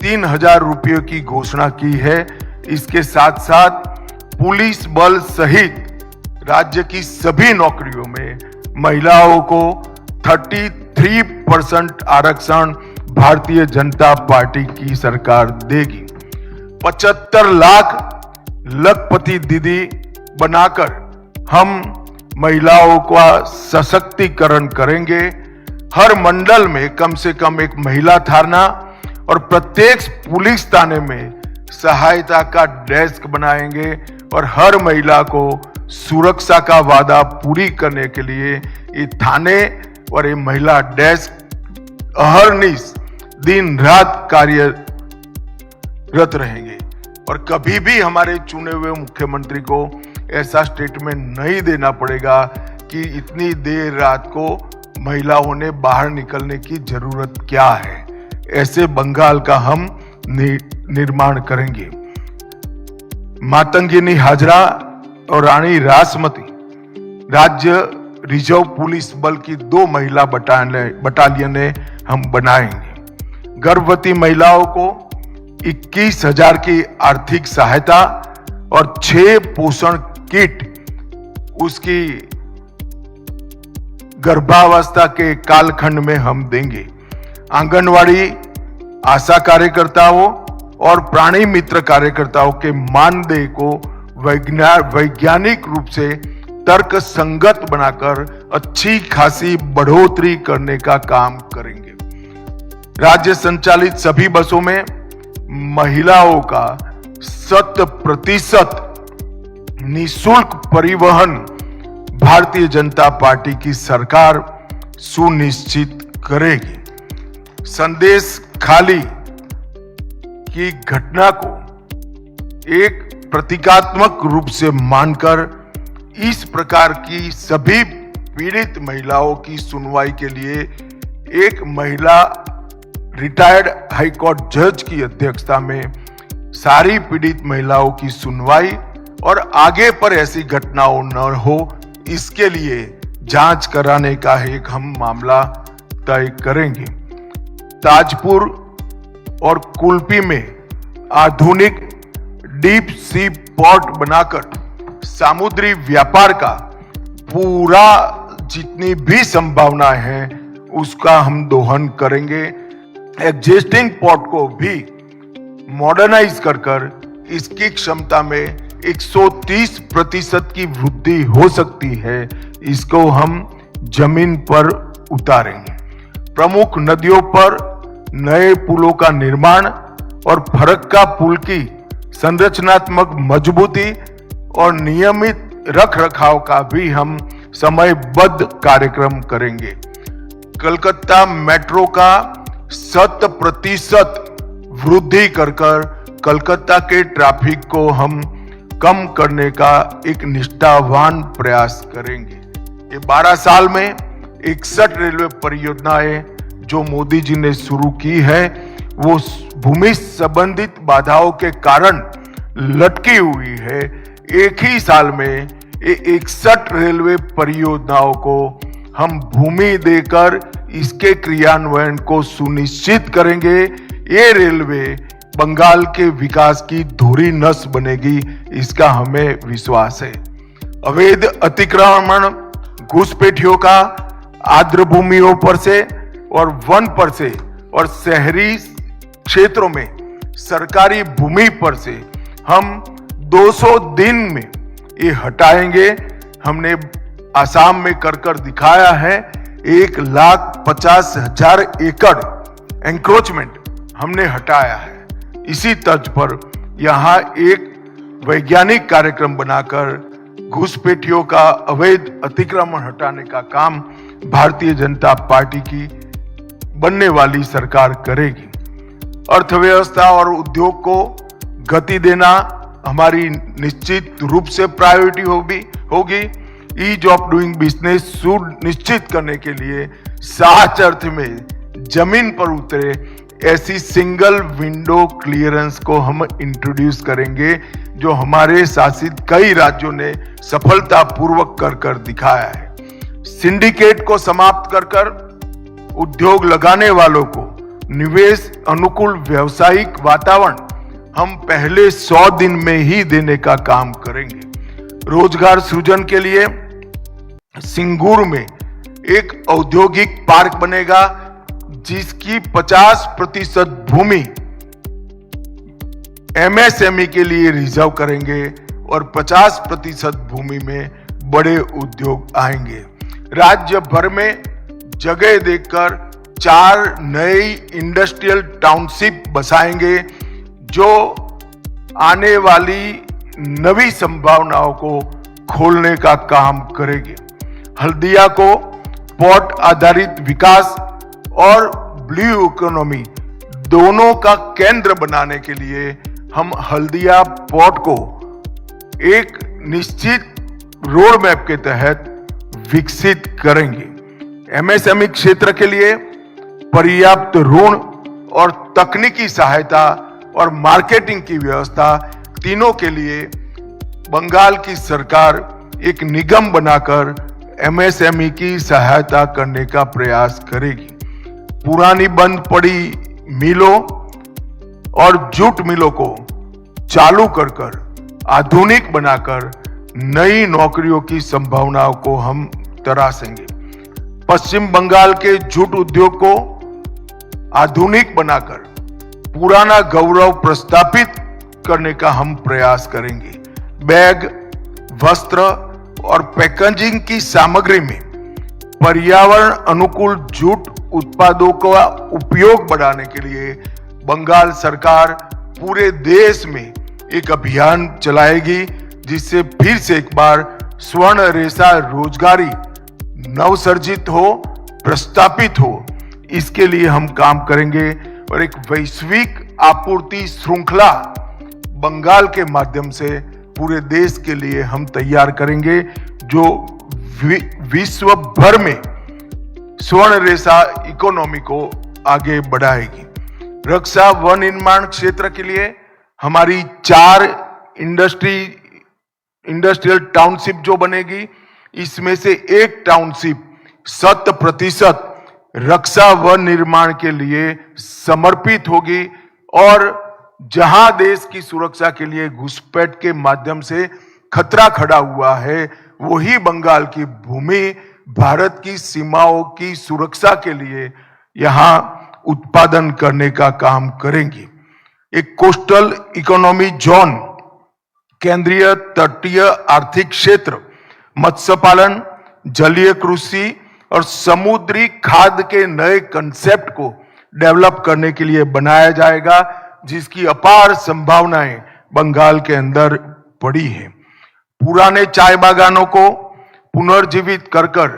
3,000 रुपये की घोषणा की है। इसके साथ साथ पुलिस बल सहित राज्य की सभी नौकरियों में महिलाओं को 33% आरक्षण भारतीय जनता पार्टी की सरकार देगी। 75 लाख लखपति दीदी बनाकर हम महिलाओं का सशक्तिकरण करेंगे। हर मंडल में कम से कम एक महिला थाना और प्रत्येक पुलिस थाने में सहायता का डेस्क बनाएंगे और हर महिला को सुरक्षा का वादा पूरी करने के लिए ये थाने और ये महिला डेस्क अहर्निश दिन रात कार्यरत रहेंगे। और कभी भी हमारे चुने हुए मुख्यमंत्री को ऐसा स्टेटमेंट नहीं देना पड़ेगा कि इतनी देर रात को महिलाओं ने बाहर निकलने की जरूरत क्या है। ऐसे बंगाल का हम निर्माण करेंगे। मातंगिनी हाजरा और रानी रासमती राज्य रिजर्व पुलिस बल की 2 महिला बटालियनें हम बनाएंगे। गर्भवती महिलाओं को 21,000 की आर्थिक सहायता और 6 पोषण किट उसकी गर्भावस्था के कालखंड में हम देंगे। आंगनवाड़ी आशा कार्यकर्ताओं और प्राणी मित्र कार्यकर्ताओं के मानदेय को वैज्ञानिक रूप से तर्क संगत बनाकर अच्छी खासी बढ़ोतरी करने का काम करेंगे। राज्य संचालित सभी बसों में महिलाओं का 100% निःशुल्क परिवहन भारतीय जनता पार्टी की सरकार सुनिश्चित करेगी। संदेश खाली की घटना को एक प्रतीकात्मक रूप से मानकर इस प्रकार की सभी पीड़ित महिलाओं की सुनवाई के लिए एक महिला रिटायर्ड हाईकोर्ट जज की अध्यक्षता में सारी पीड़ित महिलाओं की सुनवाई और आगे पर ऐसी घटनाओं न हो, इसके लिए जांच कराने का एक हम मामला तय करेंगे। ताजपुर और कुल्पी में आधुनिक डीप सी पोर्ट बनाकर समुद्री व्यापार का पूरा जितनी भी संभावना है उसका हम दोहन करेंगे। एग्जिस्टिंग पोर्ट को भी मॉडर्नाइज कर इसकी क्षमता में 130% की वृद्धि हो सकती है। इसको हम जमीन पर उतारेंगे। प्रमुख नदियों पर नए पुलों का निर्माण और फरक्का पुल की संरचनात्मक मजबूती और नियमित रखरखाव का भी हम समयबद्ध कार्यक्रम करेंगे। कलकत्ता मेट्रो का 100% वृद्धि कर कलकत्ता के ट्रैफिक को हम कम करने का एक निष्ठावान प्रयास करेंगे। ये 12 साल में 61 रेलवे परियोजनाएं जो मोदी जी ने शुरू की है वो भूमि संबंधित बाधाओं के कारण लटकी हुई है। एक ही साल में 61 रेलवे परियोजनाओं को हम भूमि देकर इसके क्रियान्वयन को सुनिश्चित करेंगे। ये रेलवे बंगाल के विकास की धुरी नस बनेगी, इसका हमें विश्वास है। अवैध अतिक्रमण, घुसपैठियों का आर्द्र भूमियों पर से और वन पर से और शहरी क्षेत्रों में सरकारी भूमि पर से हम 200 दिन में ये हटाएंगे। हमने आसाम में कर दिखाया है। 1,50,000 एकड़ एंक्रोचमेंट हमने हटाया है। इसी तर्ज पर यहां एक वैज्ञानिक कार्यक्रम बनाकर घुसपैठियों का अवैध अतिक्रमण हटाने का काम भारतीय जनता पार्टी की बनने वाली सरकार करेगी। अर्थव्यवस्था और उद्योग को गति देना हमारी निश्चित रूप से प्रायोरिटी होगी। ईज ऑफ डूइंग बिजनेस सुनिश्चित करने के लिए सच अर्थ में जमीन पर उतरे ऐसी सिंगल विंडो क्लियरेंस को हम इंट्रोड्यूस करेंगे, जो हमारे शासित कई राज्यों ने सफलतापूर्वक कर दिखाया है। सिंडिकेट को समाप्त कर उद्योग लगाने वालों को निवेश अनुकूल व्यावसायिक वातावरण हम पहले 100 दिन में ही देने का काम करेंगे। रोजगार सृजन के लिए सिंगूर में एक औद्योगिक पार्क बनेगा, जिसकी 50% भूमि एमएसएमई के लिए रिजर्व करेंगे और 50% भूमि में बड़े उद्योग आएंगे। राज्य भर में जगह देखकर 4 नई इंडस्ट्रियल टाउनशिप बसाएंगे, जो आने वाली नवी संभावनाओं को खोलने का काम करेगी। हल्दिया को पोर्ट आधारित विकास और ब्लू इकोनॉमी दोनों का केंद्र बनाने के लिए हम हल्दिया पोर्ट को एक निश्चित रोड मैप के तहत विकसित करेंगे। एमएसएमई क्षेत्र के लिए पर्याप्त ऋण और तकनीकी सहायता और मार्केटिंग की व्यवस्था तीनों के लिए बंगाल की सरकार एक निगम बनाकर एमएसएमई की सहायता करने का प्रयास करेगी। पुरानी बंद पड़ी मिलों और जूट मिलों को चालू कर आधुनिक बनाकर नई नौकरियों की संभावनाओं को हम तराशेंगे। पश्चिम बंगाल के जूट उद्योग को आधुनिक बनाकर पुराना गौरव प्रस्थापित करने का हम प्रयास करेंगे। बैग, वस्त्र और पैकेजिंग की सामग्री में पर्यावरण अनुकूल जूट उत्पादों का उपयोग बढ़ाने के लिए बंगाल सरकार पूरे देश में एक अभियान चलाएगी, जिससे फिर से एक बार स्वर्ण रेशा रोजगारी नवसर्जित हो, प्रस्तापित हो। इसके लिए हम काम करेंगे और एक वैश्विक आपूर्ति श्रृंखला बंगाल के माध्यम से पूरे देश के लिए हम तैयार करेंगे, जो विश्व भर में स्वर्ण रेशा इकोनॉमी को आगे बढ़ाएगी। रक्षा वन निर्माण क्षेत्र के लिए हमारी 4 इंडस्ट्रियल टाउनशिप जो बनेगी, इसमें से एक टाउनशिप 100% रक्षा वन निर्माण के लिए समर्पित होगी और जहां देश की सुरक्षा के लिए घुसपैठ के माध्यम से खतरा खड़ा हुआ है, वही बंगाल की भूमि भारत की सीमाओं की सुरक्षा के लिए यहां उत्पादन करने का काम करेंगी। एक कोस्टल इकोनॉमी जोन, केंद्रीय तटीय आर्थिक क्षेत्र, मत्स्य पालन, जलीय कृषि और समुद्री खाद्य के नए कंसेप्ट को डेवलप करने के लिए बनाया जाएगा, जिसकी अपार संभावनाएं बंगाल के अंदर पड़ी है। पुराने चाय बागानों को पुनर्जीवित कर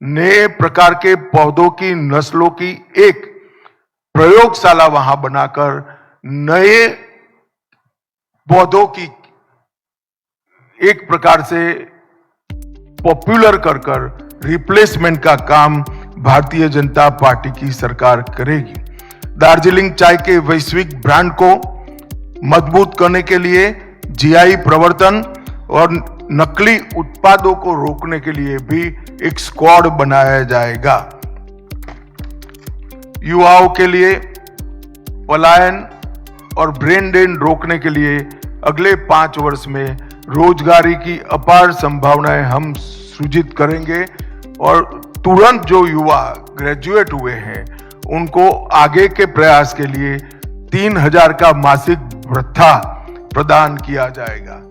नए प्रकार के पौधों की नस्लों की एक प्रयोगशाला वहां बनाकर नए पौधों की एक प्रकार से पॉपुलर कर रिप्लेसमेंट का काम भारतीय जनता पार्टी की सरकार करेगी। दार्जिलिंग चाय के वैश्विक ब्रांड को मजबूत करने के लिए जीआई प्रवर्तन और नकली उत्पादों को रोकने के लिए भी एक स्क्वाड बनाया जाएगा। युवाओं के लिए पलायन और ब्रेन ड्रेन रोकने के लिए अगले 5 वर्ष में रोजगारी की अपार संभावनाएं हम सृजित करेंगे और तुरंत जो युवा ग्रेजुएट हुए हैं उनको आगे के प्रयास के लिए 3,000 का मासिक भत्ता प्रदान किया जाएगा।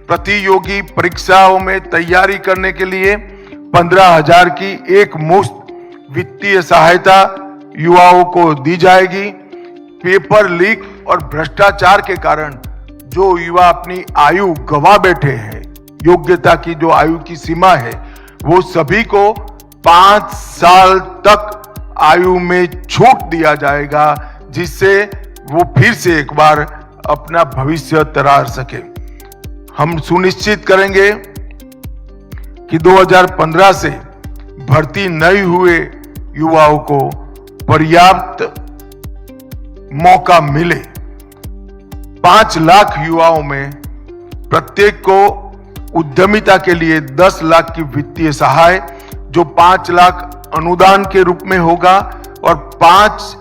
प्रतियोगी परीक्षाओं में तैयारी करने के लिए 15,000 की एक मुफ्त वित्तीय सहायता युवाओं को दी जाएगी। पेपर लीक और भ्रष्टाचार के कारण जो युवा अपनी आयु गवा बैठे हैं, योग्यता की जो आयु की सीमा है, वो सभी को 5 साल तक आयु में छूट दिया जाएगा, जिससे वो फिर से एक बार अपना भविष्य तरार सके। हम सुनिश्चित करेंगे कि 2015 से भर्ती नहीं हुए युवाओं को पर्याप्त मौका मिले। 5 लाख युवाओं में प्रत्येक को उद्यमिता के लिए 10 लाख की वित्तीय सहाय, जो 5 लाख अनुदान के रूप में होगा और 5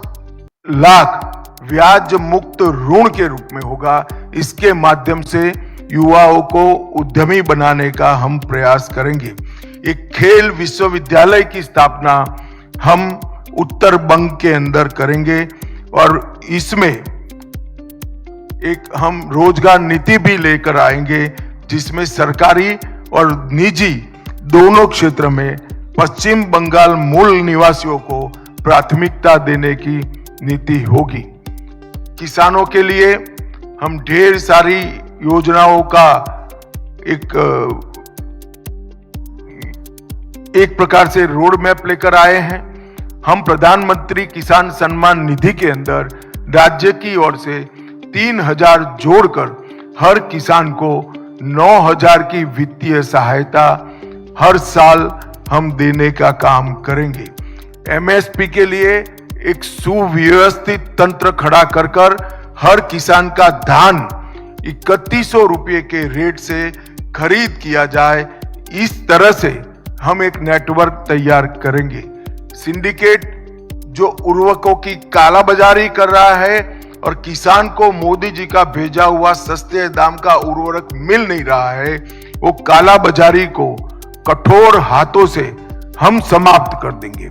लाख ब्याज मुक्त ऋण के रूप में होगा। इसके माध्यम से युवाओं को उद्यमी बनाने का हम प्रयास करेंगे। एक खेल विश्वविद्यालय की स्थापना हम उत्तर बंग के अंदर करेंगे और इसमें एक हम रोजगार नीति भी लेकर आएंगे, जिसमें सरकारी और निजी दोनों क्षेत्र में पश्चिम बंगाल मूल निवासियों को प्राथमिकता देने की नीति होगी। किसानों के लिए हम ढेर सारी योजनाओं का एक प्रकार से रोड मैप लेकर आए हैं। हम प्रधानमंत्री किसान सम्मान निधि के अंदर राज्य की ओर से 3,000 जोड़कर हर किसान को 9,000 की वित्तीय सहायता हर साल हम देने का काम करेंगे। एमएसपी के लिए एक सुव्यवस्थित तंत्र खड़ा कर हर किसान का धान 3100 रुपये के रेट से खरीद किया जाए। इस तरह से हम एक नेटवर्क तैयार करेंगे। सिंडिकेट जो उर्वरकों की कालाबाजारी कर रहा है और किसान को मोदी जी का भेजा हुआ सस्ते दाम का उर्वरक मिल नहीं रहा है, वो कालाबाजारी को कठोर हाथों से हम समाप्त कर देंगे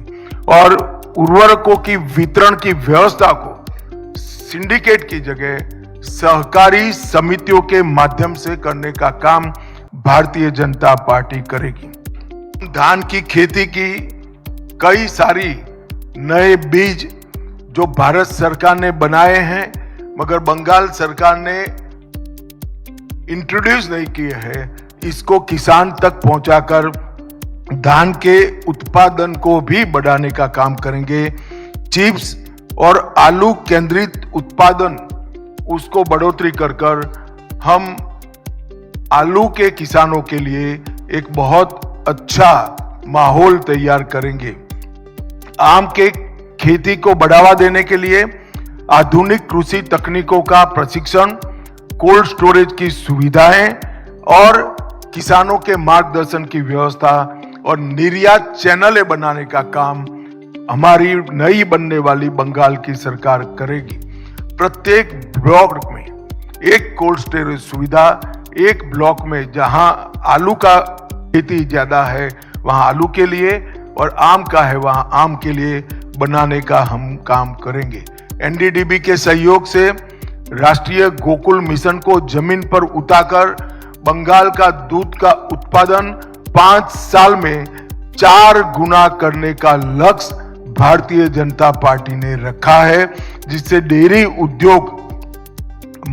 और उर्वरकों की वितरण की व्यवस्था को सिंडिकेट की जगह सहकारी समितियों के माध्यम से करने का काम भारतीय जनता पार्टी करेगी। धान की खेती की कई सारी नए बीज जो भारत सरकार ने बनाए हैं मगर बंगाल सरकार ने इंट्रोड्यूस नहीं किए हैं, इसको किसान तक पहुंचाकर धान के उत्पादन को भी बढ़ाने का काम करेंगे। चिप्स और आलू केंद्रित उत्पादन उसको बढ़ोतरी कर हम आलू के किसानों के लिए एक बहुत अच्छा माहौल तैयार करेंगे। आम के खेती को बढ़ावा देने के लिए आधुनिक कृषि तकनीकों का प्रशिक्षण, कोल्ड स्टोरेज की सुविधाएं और किसानों के मार्गदर्शन की व्यवस्था और निर्यात चैनलें बनाने का काम हमारी नई बनने वाली बंगाल की सरकार करेगी। प्रत्येक ब्लॉक में एक कोल्ड स्टोरेज सुविधा, एक ब्लॉक में जहां आलू का खेती ज्यादा है वहां आलू के लिए और आम का है वहां आम के लिए बनाने का हम काम करेंगे। एनडीडीबी के सहयोग से राष्ट्रीय गोकुल मिशन को जमीन पर उतारकर बंगाल का दूध का उत्पादन 5 साल में 4 गुना करने का लक्ष्य भारतीय जनता पार्टी ने रखा है, जिससे डेयरी उद्योग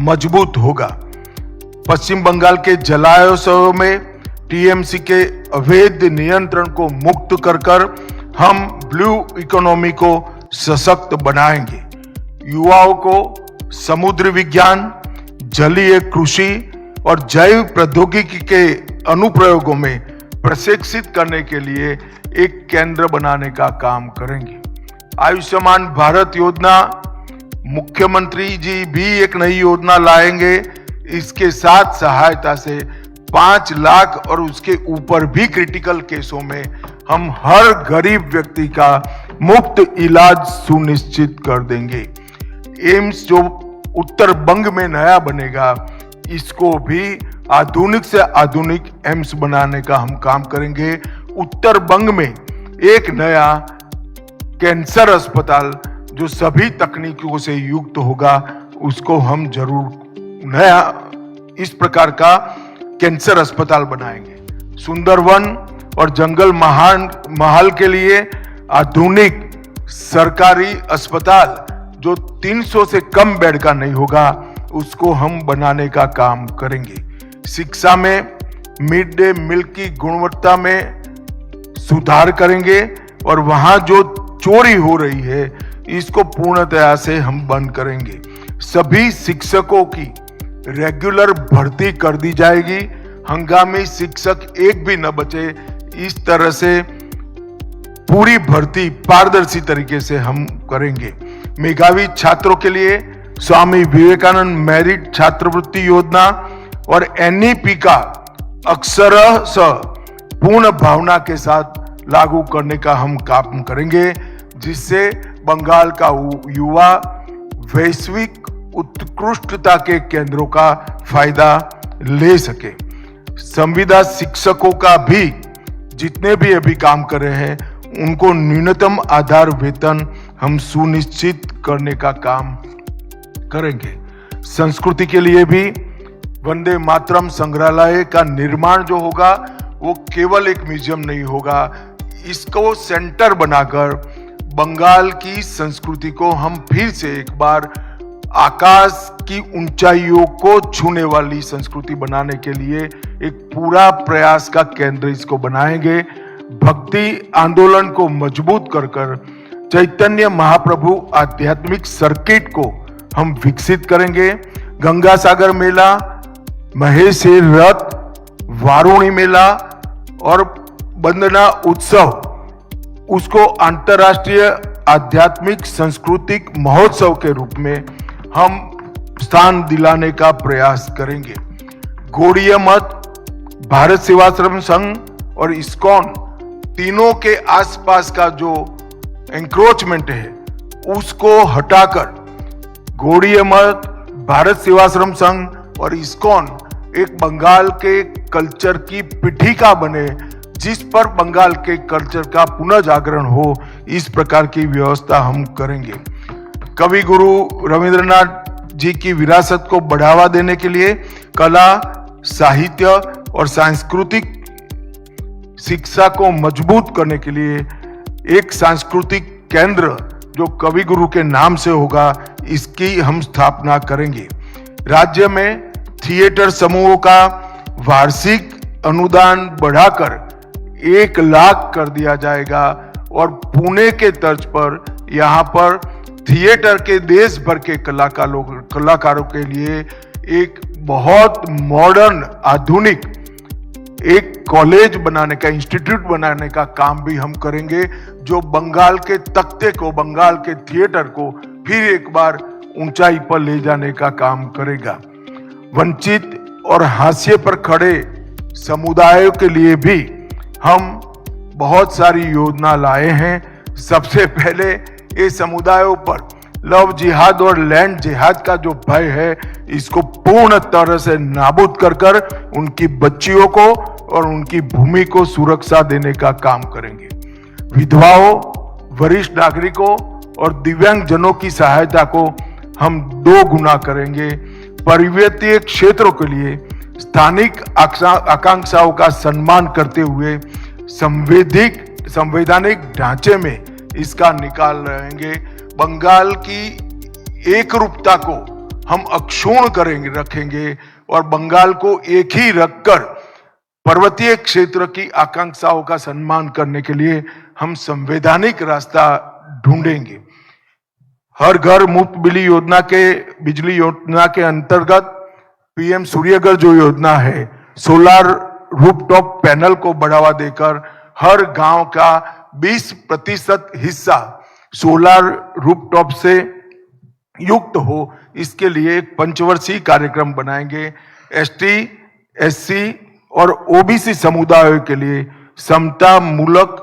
मजबूत होगा। पश्चिम बंगाल के जलाशयों में टीएमसी के अवैध नियंत्रण को मुक्त कर हम ब्लू इकोनॉमी को सशक्त बनाएंगे। युवाओं को समुद्र विज्ञान, जलीय कृषि और जैव प्रौद्योगिकी के अनुप्रयोगों में प्रशिक्षित करने के लिए एक केंद्र बनाने का काम करेंगे। आयुष्मान भारत योजना, मुख्यमंत्री जी भी एक नई योजना लाएंगे। इसके साथ सहायता से 5 लाख और उसके ऊपर भी क्रिटिकल केसों में हम हर गरीब व्यक्ति का मुफ्त इलाज सुनिश्चित कर देंगे। एम्स जो उत्तर बंग में नया बनेगा, इसको भी आधुनिक से आधुनिक एम्स बनाने का हम काम करेंगे। उत्तर बंग में एक नया कैंसर अस्पताल जो सभी तकनीकों से युक्त होगा, उसको हम जरूर नया इस प्रकार का कैंसर अस्पताल बनाएंगे। सुंदरवन और जंगल महल के लिए आधुनिक सरकारी अस्पताल जो 300 से कम बेड का नहीं होगा, उसको हम बनाने का काम करेंगे। शिक्षा में मिड डे मील की गुणवत्ता में सुधार करेंगे और वहां जो चोरी हो रही है, इसको पूर्णतया से हम बंद करेंगे। सभी शिक्षकों की रेगुलर भर्ती कर दी जाएगी। हंगामी शिक्षक एक भी न बचे। इस तरह से पूरी भर्ती पारदर्शी तरीके से हम करेंगे। मेधावी छात्रों के लिए स्वामी विवेकानंद मेरिट छात्रवृत्ति योजना और एनईपी का अक्षरशः पूर्ण भावना के साथ लागू करने का हम काम करेंगे, जिससे बंगाल का युवा वैश्विक उत्कृष्टता के केंद्रों का फायदा ले सके। संविदा शिक्षकों का भी जितने भी अभी काम कर रहे हैं, उनको न्यूनतम आधार वेतन हम सुनिश्चित करने का काम करेंगे। संस्कृति के लिए भी वंदे मातरम संग्रहालय का निर्माण जो होगा, वो केवल एक म्यूजियम नहीं होगा। इसको सेंटर बनाकर बंगाल की संस्कृति को हम फिर से एक बार आकाश की ऊंचाइयों को छूने वाली संस्कृति बनाने के लिए एक पूरा प्रयास का केंद्र इसको बनाएंगे। भक्ति आंदोलन को मजबूत कर चैतन्य महाप्रभु आध्यात्मिक सर्किट को हम विकसित करेंगे। गंगा सागर मेला, महेश रथ, वारुणी मेला और वंदना उत्सव, उसको अंतर्राष्ट्रीय आध्यात्मिक सांस्कृतिक महोत्सव के रूप में हम स्थान दिलाने का प्रयास करेंगे। गौड़ीय मठ, भारत सेवाश्रम संघ और इस्कॉन तीनों के आसपास का जो एंक्रोचमेंट है, उसको हटाकर गौड़ीय मठ, भारत सेवाश्रम संघ और इस्कॉन एक बंगाल के कल्चर की पीठिका बने, जिस पर बंगाल के कल्चर का पुनः जागरण हो। इस प्रकार की व्यवस्था हम करेंगे। कवि गुरु रविंद्रनाथ जी की विरासत को बढ़ावा देने के लिए कला, साहित्य और सांस्कृतिक शिक्षा को मजबूत करने के लिए एक सांस्कृतिक केंद्र जो कवि गुरु के नाम से होगा, इसकी हम स्थापना करेंगे। राज्य में थिएटर समूहों का वार्षिक अनुदान बढ़ाकर 1 लाख कर दिया जाएगा और पुणे के तर्ज पर यहाँ पर थिएटर के देश भर के कलाकारों के लिए एक बहुत मॉडर्न आधुनिक एक कॉलेज बनाने का, इंस्टीट्यूट बनाने का काम भी हम करेंगे, जो बंगाल के तख्ते को, बंगाल के थिएटर को फिर एक बार ऊंचाई पर ले जाने का काम करेगा। वंचित और हाशिए पर खड़े समुदायों के लिए भी हम बहुत सारी योजना लाए हैं। सबसे पहले ये समुदायों पर लव जिहाद और लैंड जिहाद का जो भय है, इसको पूर्ण तरह से नाबूद कर उनकी बच्चियों को और उनकी भूमि को सुरक्षा देने का काम करेंगे। विधवाओं, वरिष्ठ नागरिकों और दिव्यांग जनों की सहायता को हम 2 गुना करेंगे। पर्वतीय क्षेत्रों के लिए स्थानिक आकांक्षाओं का सम्मान करते हुए संवैधानिक ढांचे में इसका निकाल रहेंगे। बंगाल की एकरूपता को हम अक्षुण्ण रखेंगे और बंगाल को एक ही रखकर पर्वतीय क्षेत्र की आकांक्षाओं का सम्मान करने के लिए हम संवैधानिक रास्ता ढूंढेंगे। हर घर मुफ्त बिजली योजना के अंतर्गत पीएम सूर्यघर जो योजना है, सोलार रूफटॉप पैनल को बढ़ावा देकर हर गांव का 20% हिस्सा सोलार रूफटॉप से युक्त हो, इसके लिए एक पंचवर्षीय कार्यक्रम बनाएंगे। एसटी, एससी और ओबीसी समुदायों के लिए समता मूलक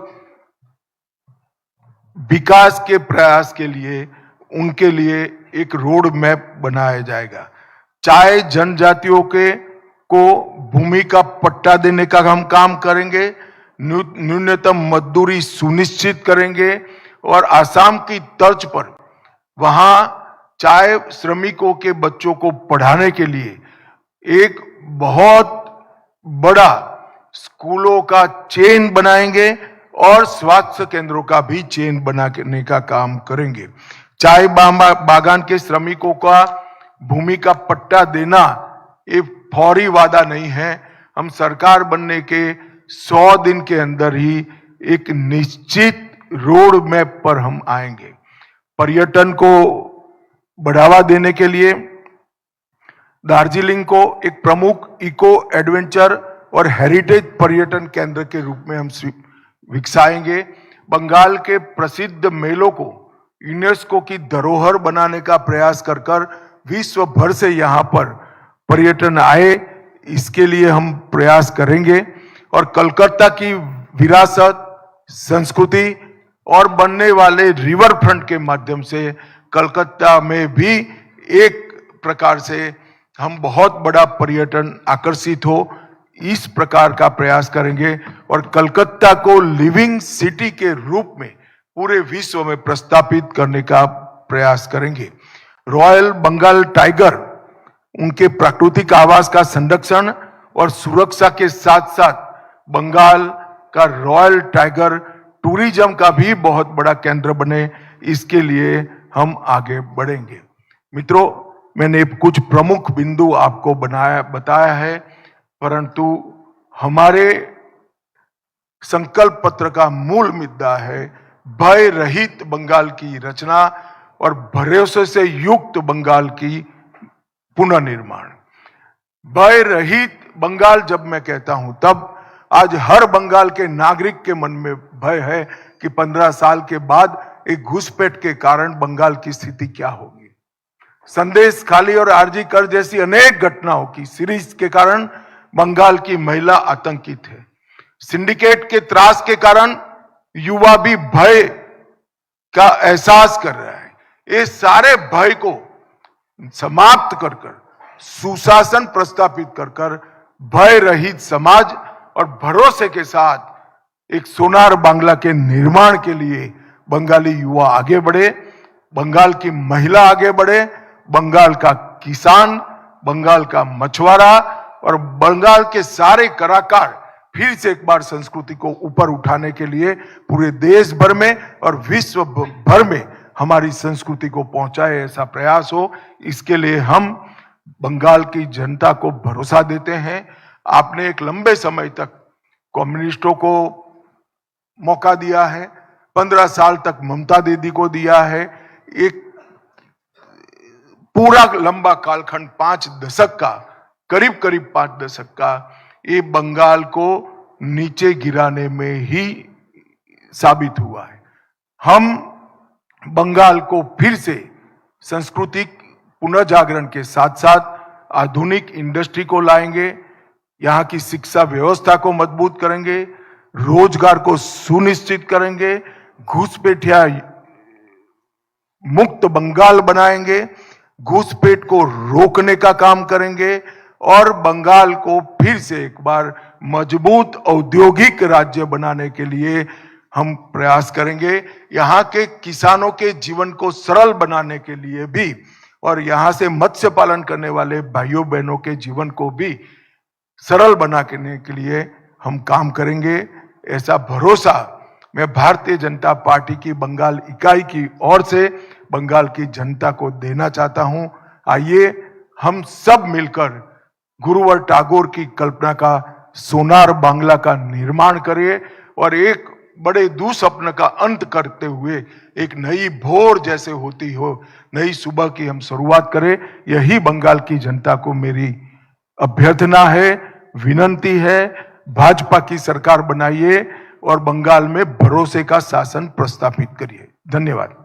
विकास के प्रयास के लिए उनके लिए एक रोड मैप बनाया जाएगा। चाहे जनजातियों को भूमि का पट्टा देने का हम काम करेंगे, न्यूनतम मजदूरी सुनिश्चित करेंगे और आसाम की तर्ज पर वहां चाय श्रमिकों के बच्चों को पढ़ाने के लिए एक बहुत बड़ा स्कूलों का चेन बनाएंगे और स्वास्थ्य केंद्रों का भी चेन बनाने का काम करेंगे। चाय बागान के श्रमिकों का भूमि का पट्टा देना एक फौरी वादा नहीं है। हम सरकार बनने के 100 दिन के अंदर ही एक निश्चित रोड मैप पर हम आएंगे। पर्यटन को बढ़ावा देने के लिए दार्जिलिंग को एक प्रमुख इको एडवेंचर और हेरिटेज पर्यटन केंद्र के रूप में हम विकसाएंगे। बंगाल के प्रसिद्ध मेलों को यूनेस्को की धरोहर बनाने का प्रयास कर विश्व भर से यहाँ पर पर्यटन आए, इसके लिए हम प्रयास करेंगे। और कलकत्ता की विरासत, संस्कृति और बनने वाले रिवर फ्रंट के माध्यम से कलकत्ता में भी एक प्रकार से हम बहुत बड़ा पर्यटन आकर्षित हो, इस प्रकार का प्रयास करेंगे और कलकत्ता को लिविंग सिटी के रूप में पूरे विश्व में प्रस्थापित करने का प्रयास करेंगे। रॉयल बंगाल टाइगर, उनके प्राकृतिक आवास का संरक्षण और सुरक्षा के साथ साथ बंगाल का रॉयल टाइगर टूरिज्म का भी बहुत बड़ा केंद्र बने, इसके लिए हम आगे बढ़ेंगे। मित्रों, मैंने कुछ प्रमुख बिंदु आपको बताया है, परंतु हमारे संकल्प पत्र का मूल मुद्दा है भय रहित बंगाल की रचना और भरोसे से युक्त बंगाल की पुनर्निर्माण। भय रहित बंगाल जब मैं कहता हूं, तब आज हर बंगाल के नागरिक के मन में भय है कि 15 साल के बाद एक घुसपैठ के कारण बंगाल की स्थिति क्या होगी। संदेश खाली और आरजी कर जैसी अनेक घटनाओं की सीरीज के कारण बंगाल की महिला आतंकित है। सिंडिकेट के त्रास के कारण युवा भी भय का एहसास कर रहा है। ये सारे भय को समाप्त कर सुशासन प्रस्थापित कर भय रहित समाज और भरोसे के साथ एक सोनार बांग्ला के निर्माण के लिए बंगाली युवा आगे बढ़े, बंगाल की महिला आगे बढ़े, बंगाल का किसान, बंगाल का मछुआरा और बंगाल के सारे कलाकार फिर से एक बार संस्कृति को ऊपर उठाने के लिए पूरे देश भर में और विश्व भर में हमारी संस्कृति को पहुंचाए, ऐसा प्रयास हो। इसके लिए हम बंगाल की जनता को भरोसा देते हैं। आपने एक लंबे समय तक कम्युनिस्टों को मौका दिया है, 15 साल तक ममता दीदी को दिया है, एक पूरा लंबा कालखंड 5 दशक का, करीब 5 दशक का, ये बंगाल को नीचे गिराने में ही साबित हुआ है। हम बंगाल को फिर से सांस्कृतिक पुनर्जागरण के साथ साथ आधुनिक इंडस्ट्री को लाएंगे, यहाँ की शिक्षा व्यवस्था को मजबूत करेंगे, रोजगार को सुनिश्चित करेंगे, घुसपैठिया मुक्त बंगाल बनाएंगे, घुसपैठ को रोकने का काम करेंगे और बंगाल को फिर से एक बार मजबूत औद्योगिक राज्य बनाने के लिए हम प्रयास करेंगे। यहाँ के किसानों के जीवन को सरल बनाने के लिए भी और यहाँ से मत्स्य पालन करने वाले भाइयों बहनों के जीवन को भी सरल बनाने के लिए हम काम करेंगे। ऐसा भरोसा मैं भारतीय जनता पार्टी की बंगाल इकाई की ओर से बंगाल की जनता को देना चाहता हूं। आइए हम सब मिलकर गुरुवर टैगोर की कल्पना का सोनार बांग्ला का निर्माण करे और एक बड़े दुस्वप्न का अंत करते हुए एक नई भोर जैसे होती हो, नई सुबह की हम शुरुआत करें। यही बंगाल की जनता को मेरी अभ्यर्थना है, विनंती है। भाजपा की सरकार बनाइए और बंगाल में भरोसे का शासन प्रस्थापित करिए। धन्यवाद।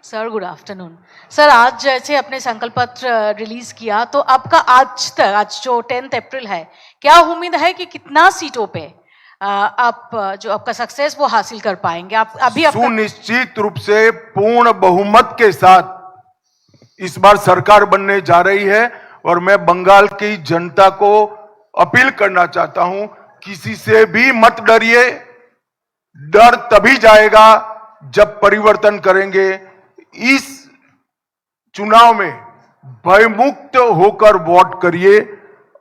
Sir good afternoon. सर आज जैसे अपने संकल्प पत्र रिलीज किया तो आपका आज जो 10 अप्रैल है, क्या उम्मीद है कि कितना सीटों पे आप जो आपका सक्सेस वो हासिल कर पाएंगे? आप अभी सुनिश्चित रूप से पूर्ण बहुमत के साथ इस बार सरकार बनने जा रही है और मैं बंगाल की जनता को अपील करना चाहता हूं, किसी से भी मत डरिए। डर तभी जाएगा जब परिवर्तन करेंगे। इस चुनाव में भयमुक्त होकर वोट करिए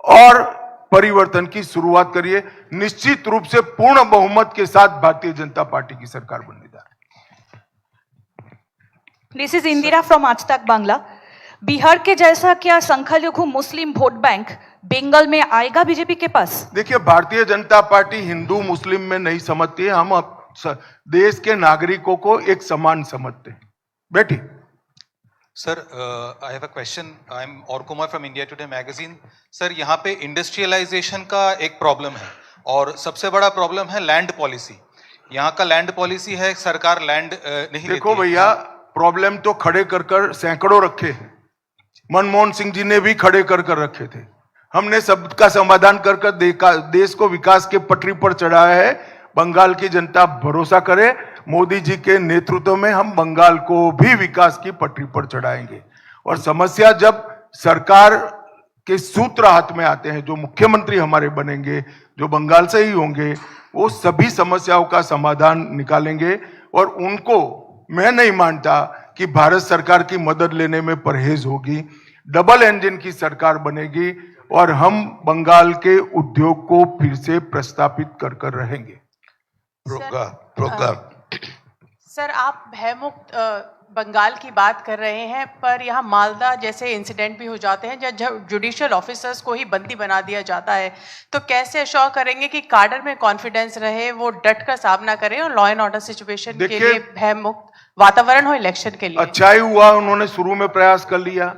और परिवर्तन की शुरुआत करिए। निश्चित रूप से पूर्ण बहुमत के साथ भारतीय जनता पार्टी की सरकार बनने जा रही है। दिस इज इंदिरा फ्रॉम आज तक बांग्ला। बिहार के जैसा क्या संख्यालघु मुस्लिम वोट बैंक बंगाल में आएगा बीजेपी के पास? देखिए, भारतीय जनता पार्टी हिंदू मुस्लिम में नहीं समझती है। हम देश के नागरिकों को एक समान समझते हैं। बैठी। Sir, I have a question. I am और Kumar from India Today magazine. Sir, यहाँ पे इंडस्ट्रियलाइजेशन का एक प्रॉब्लम है और सबसे बड़ा प्रॉब्लम है लैंड पॉलिसी। यहाँ का लैंड पॉलिसी है, सरकार लैंड नहीं देखो भैया, प्रॉब्लम तो खड़े कर सैकड़ों रखे हैं। मनमोहन सिंह जी ने भी खड़े कर रखे थे। हमने सबका समाधान कर देश को विकास के पटरी पर चढ़ाया है। बंगाल की जनता भरोसा करे, मोदी जी के नेतृत्व में हम बंगाल को भी विकास की पटरी पर चढ़ाएंगे। और समस्या जब सरकार के सूत्र हाथ में आते हैं, जो मुख्यमंत्री हमारे बनेंगे, जो बंगाल से ही होंगे, वो सभी समस्याओं का समाधान निकालेंगे। और उनको मैं नहीं मानता कि भारत सरकार की मदद लेने में परहेज होगी। डबल इंजन की सरकार बनेगी और हम बंगाल के उद्योग को फिर से प्रस्तापित कर रहेंगे। सर, आप भयमुक्त बंगाल की बात कर रहे हैं, पर यहाँ मालदा जैसे इंसिडेंट भी हो जाते हैं जब जुडिशियल ऑफिसर्स को ही बंदी बना दिया जाता है, तो कैसे अश्योर करेंगे कि काडर में कॉन्फिडेंस रहे, वो डट कर सामना करें और लॉ एंड ऑर्डर सिचुएशन के लिए भयमुक्त वातावरण हो इलेक्शन के लिए? अच्छा ही हुआ उन्होंने शुरू में प्रयास कर लिया।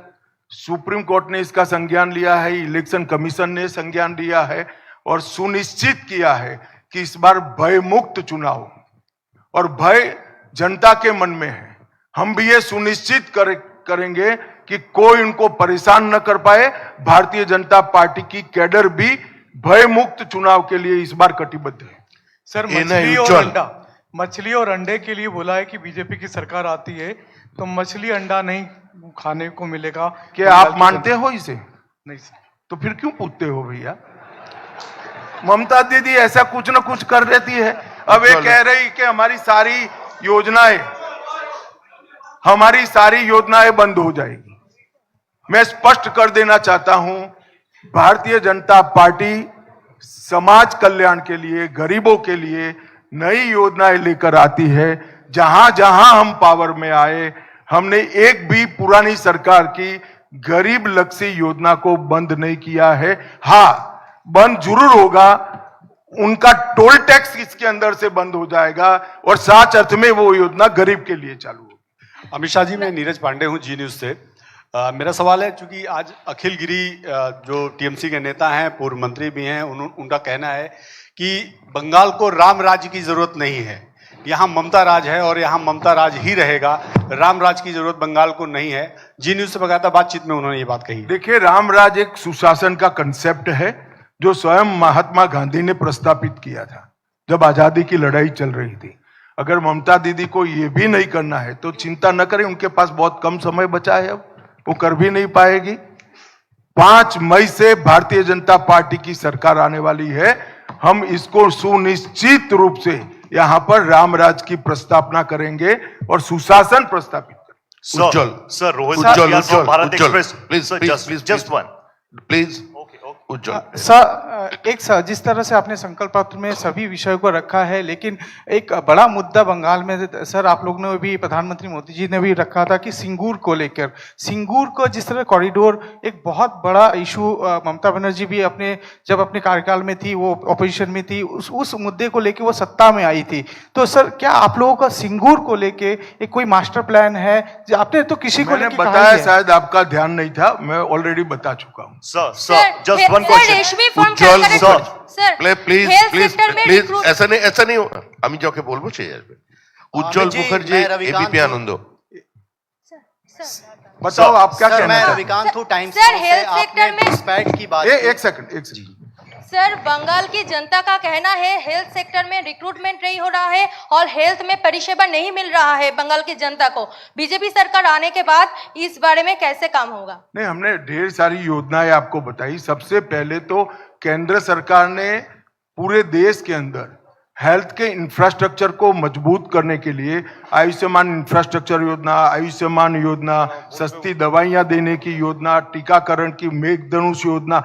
सुप्रीम कोर्ट ने इसका संज्ञान लिया है, इलेक्शन कमीशन ने संज्ञान लिया है और सुनिश्चित किया है कि इस बार भय मुक्त चुनाव, और भय जनता के मन में है। हम भी ये सुनिश्चित करेंगे कि कोई उनको परेशान न कर पाए। भारतीय जनता पार्टी की कैडर भी भय मुक्त चुनाव के लिए इस बार कटिबद्ध है। सर, मछली और अंडे के लिए बोला है कि बीजेपी की सरकार आती है तो मछली अंडा नहीं खाने को मिलेगा। क्या आप मानते हो इसे? नहीं सर। तो फिर क्यों पूछते हो भैया? ममता दीदी ऐसा कुछ न कुछ कर देती है। अब ये कह रही कि हमारी सारी योजनाएं बंद हो जाएगी। मैं स्पष्ट कर देना चाहता हूं, भारतीय जनता पार्टी समाज कल्याण के लिए, गरीबों के लिए नई योजनाएं लेकर आती है। जहां जहां हम पावर में आए, हमने एक भी पुरानी सरकार की गरीब लक्षी योजना को बंद नहीं किया है। हाँ, बंद जरूर होगा, उनका टोल टैक्स इसके अंदर से बंद हो जाएगा और साच अर्थ में वो योजना गरीब के लिए चालू होगी। अमित शाह जी, मैं नीरज पांडे हूं, जी न्यूज से। मेरा सवाल है, चूंकि आज अखिल गिरी जो टीएमसी के नेता हैं, पूर्व मंत्री भी हैं, उनका कहना है कि बंगाल को राम राज्य की जरूरत नहीं है, यहाँ ममता राज है और यहाँ ममता राज ही रहेगा, राम राज की जरूरत बंगाल को नहीं है। जी न्यूज से बकायदा बातचीत में उन्होंने ये बात कही। देखिए, राम राज एक सुशासन का कंसेप्ट है जो स्वयं महात्मा गांधी ने प्रस्तापित किया था जब आजादी की लड़ाई चल रही थी। अगर ममता दीदी को ये भी नहीं करना है तो चिंता न करें, उनके पास बहुत कम समय बचा है, अब वो कर भी नहीं पाएगी। 5 मई से भारतीय जनता पार्टी की सरकार आने वाली है। हम इसको सुनिश्चित रूप से यहाँ पर रामराज की प्रस्तावना करेंगे और सुशासन प्रस्तापित करेंगे। Ujjwal sir, Rohit Ujjwal Bharat Express, please just one, please. Okay. Sir जिस तरह से आपने संकल्प पत्र में सभी विषयों को रखा है, लेकिन एक बड़ा मुद्दा बंगाल में सर आप लोग ने भी, प्रधानमंत्री मोदी जी ने भी रखा था कि सिंगूर को लेकर, सिंगूर को जिस तरह कॉरिडोर एक बहुत बड़ा इशू, ममता बनर्जी भी जब अपने कार्यकाल में थी, वो ऑपोजिशन में थी, उस मुद्दे को लेकर वो सत्ता में आई थी। तो सर क्या आप लोगों का सिंगूर को लेके एक कोई मास्टर प्लान है? आपने तो किसी को मैंने बताया, शायद आपका ध्यान नहीं था, मैं ऑलरेडी बता चुका हूँ। Just one question Ujjwal please ऐसा नहीं আমি যাকে বলবো সে আসবে উজ্জ্বল মুখার্জি এবিপি আনন্দ बताओ आप क्या कहना मैं चाहते रविकांत हूँ टाइम्स सर, नाउ से। हेल्थ आपने सेक्टर में- घुसपैठ की बात हैं? की। एक सेकंड सर बंगाल की जनता का कहना है हेल्थ सेक्टर में रिक्रूटमेंट नहीं हो रहा है और हेल्थ में परिषेवा नहीं मिल रहा है बंगाल की जनता को। बीजेपी सरकार आने के बाद इस बारे में कैसे काम होगा? नहीं, हमने ढेर सारी योजनाएं आपको बताई। सबसे पहले तो केंद्र सरकार ने पूरे देश के अंदर हेल्थ के इंफ्रास्ट्रक्चर को मजबूत करने के लिए आयुष्मान इंफ्रास्ट्रक्चर योजना, आयुष्मान योजना, सस्ती दवाइयां देने की योजना, टीकाकरण की मेघधनुष योजना,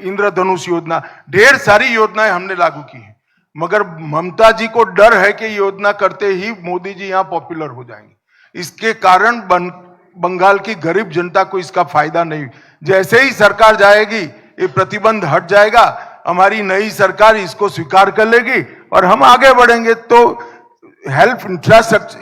इंद्रधनुष योजना, ढेर सारी योजनाएं हमने लागू की हैं। मगर ममता जी को डर है कि योजना करते ही मोदी जी यहाँ पॉपुलर हो जाएंगे। इसके कारण बंगाल की गरीब जनता को इसका फायदा नहीं। जैसे ही सरकार जाएगी ये प्रतिबंध हट जाएगा, हमारी नई सरकार इसको स्वीकार कर लेगी और हम आगे बढ़ेंगे। तो हेल्थ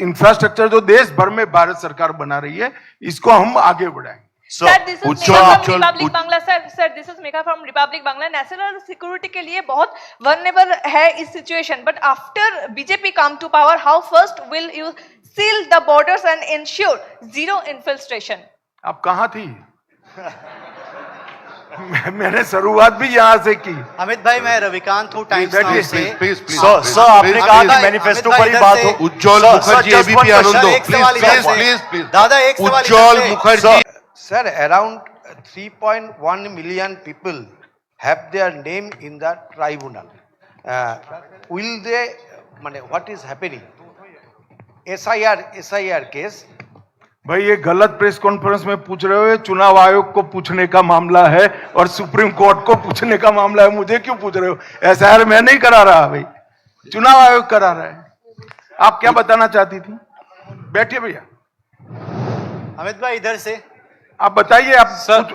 इंफ्रास्ट्रक्चर जो देश भर में भारत सरकार बना रही है, इसको हम आगे बढ़ाएंगे। Sir this is Republic Bangla. Sir this is Megha from Republic Bangla. National security के लिए बहुत वल्नरेबल है इस situation, but after BJP come to power, how first will you seal the borders and ensure zero infiltration? आप कहाँ थी? मैंने शुरुआत भी यहाँ से की। अमित भाई, मैं रविकांत हूँ टाइम्स नाउ से। सर आपने कहा कि मैनिफेस्टो पर ही बात हो। उज्ज्वल मुखर्जी एबीपी आनंद प्लीज दादा एक सवाल उज्ज्वल Mukherjee Sir, around 3.1 million people have their name in the tribunal. Will they, what is happening? SIR case. भाई ये गलत प्रेस कॉन्फ्रेंस में पूछ रहे हो, चुनाव आयोग को पूछने का मामला है और सुप्रीम कोर्ट को पूछने का मामला है। मुझे क्यों पूछ रहे हो? SIR मैं नहीं करा रहा भाई, चुनाव आयोग करा रहा है। आप क्या बताना चाहती थी? बैठिए भैया। अमित भाई इधर से आप बताइए। आप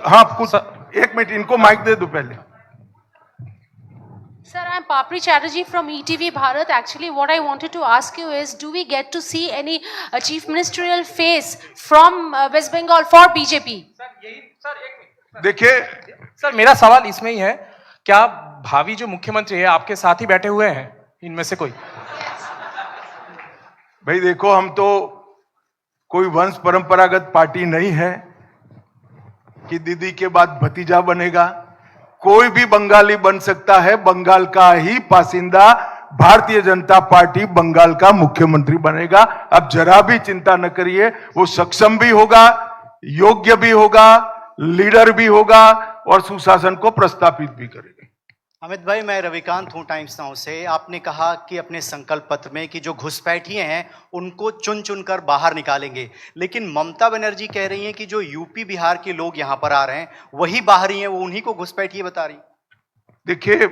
हाँ कुछ, एक मिनट इनको माइक दे दो पहले। Sir, I'm Papri Chatterjee from ETV Bharat. Actually, what I wanted to ask you is, do we get to see any chief ministerial face from West Bengal for BJP? देखिए sir, मेरा सवाल इसमें ही है, क्या भावी जो मुख्यमंत्री है आपके साथ ही बैठे हुए हैं इनमें से कोई? भाई देखो, हम तो कोई वंश परंपरागत पार्टी नहीं है कि दीदी के बाद भतीजा बनेगा। कोई भी बंगाली बन सकता है। बंगाल का ही बासिंदा भारतीय जनता पार्टी बंगाल का मुख्यमंत्री बनेगा। अब जरा भी चिंता न करिए, वो सक्षम भी होगा, योग्य भी होगा, लीडर भी होगा और सुशासन को प्रस्थापित भी करेगा। अमित भाई, मैं रविकांत हूँ टाइम्स नाउ से। आपने कहा कि अपने संकल्प पत्र में कि जो घुसपैठिए हैं उनको चुन चुन कर बाहर निकालेंगे, लेकिन ममता बनर्जी कह रही हैं कि जो यूपी बिहार के लोग यहाँ पर आ रहे हैं वही बाहरी हैं, वो उन्हीं को घुसपैठिए बता रही। देखिए,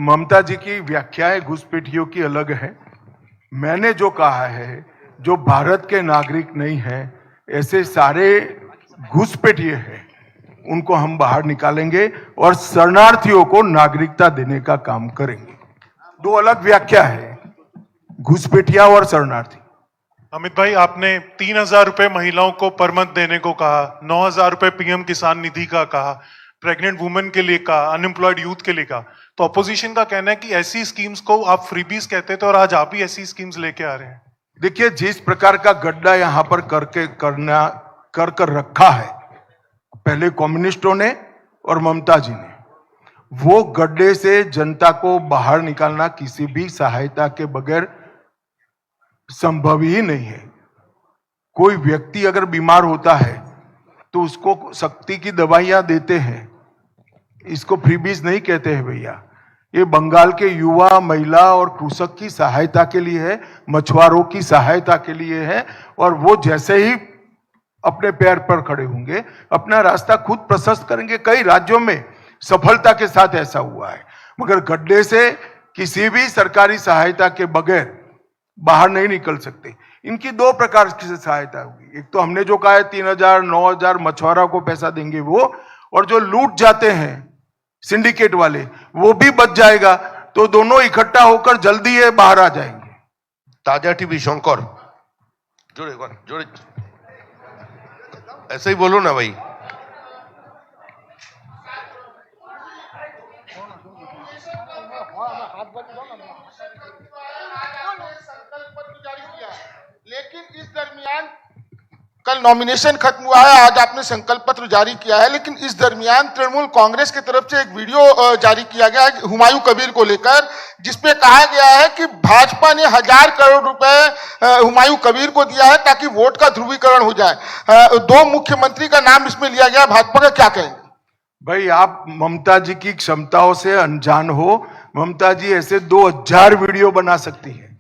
ममता जी की व्याख्याएं घुसपैठियों की अलग है। मैंने जो कहा है, जो भारत के नागरिक नहीं है, ऐसे सारे घुसपैठिए हैं, उनको हम बाहर निकालेंगे और शरणार्थियों को नागरिकता देने का काम करेंगे। दो अलग व्याख्या है, घुसपैठिया और शरणार्थी। अमित भाई, आपने 3,000 रुपए महिलाओं को पर मंथ देने को कहा, 9,000 रुपए पीएम किसान निधि का कहा, प्रेग्नेंट वुमेन के लिए कहा, अनएम्प्लॉयड यूथ के लिए कहा। तो अपोजिशन का कहना है कि ऐसी स्कीम्स को आप फ्रीबीज कहते थे और आज आप ही ऐसी स्कीम्स लेके आ रहे हैं। देखिए, जिस प्रकार का गड्ढा यहाँ पर कर रखा है पहले कम्युनिस्टों ने और ममता जी ने, वो गड्ढे से जनता को बाहर निकालना किसी भी सहायता के बगैर संभव ही नहीं है। कोई व्यक्ति अगर बीमार होता है तो उसको शक्ति की दवाइयां देते हैं, इसको फ्रीबीज नहीं कहते हैं भैया। ये बंगाल के युवा, महिला और कृषक की सहायता के लिए है, मछुआरों की सहायता के लिए है। और वो जैसे ही अपने पैर पर खड़े होंगे, अपना रास्ता खुद प्रशस्त करेंगे। कई राज्यों में सफलता के साथ ऐसा हुआ है, मगर गड्ढे से किसी भी सरकारी सहायता के बगैर बाहर नहीं निकल सकते। इनकी दो प्रकार की सहायता होगी, एक तो हमने जो कहा है 3,000 9,000 मछुआरा को पैसा देंगे वो, और जो लूट जाते हैं सिंडिकेट वाले वो भी बच जाएगा, तो दोनों इकट्ठा होकर जल्दी ये बाहर आ जाएंगे। ताजा टीवी शंकर जोड़े जोड़े ऐसे ही बोलो ना भाई। लेकिन इस दरमियान कल नॉमिनेशन खत्म हुआ है, आज आपने संकल्प पत्र जारी किया है, लेकिन इस दरमियान तृणमूल कांग्रेस की तरफ से एक वीडियो जारी किया गया है हुमायूं कबीर को लेकर, जिसपे कहा गया है कि भाजपा ने 1,000 करोड़ रुपए हुमायूं कबीर को दिया है ताकि वोट का ध्रुवीकरण हो जाए। 2 मुख्यमंत्री का नाम इसमें लिया गया, भाजपा का क्या कहेंगे? भाई आप ममता जी की क्षमताओं से अनजान हो। ममता जी ऐसे 2000 वीडियो बना सकती है।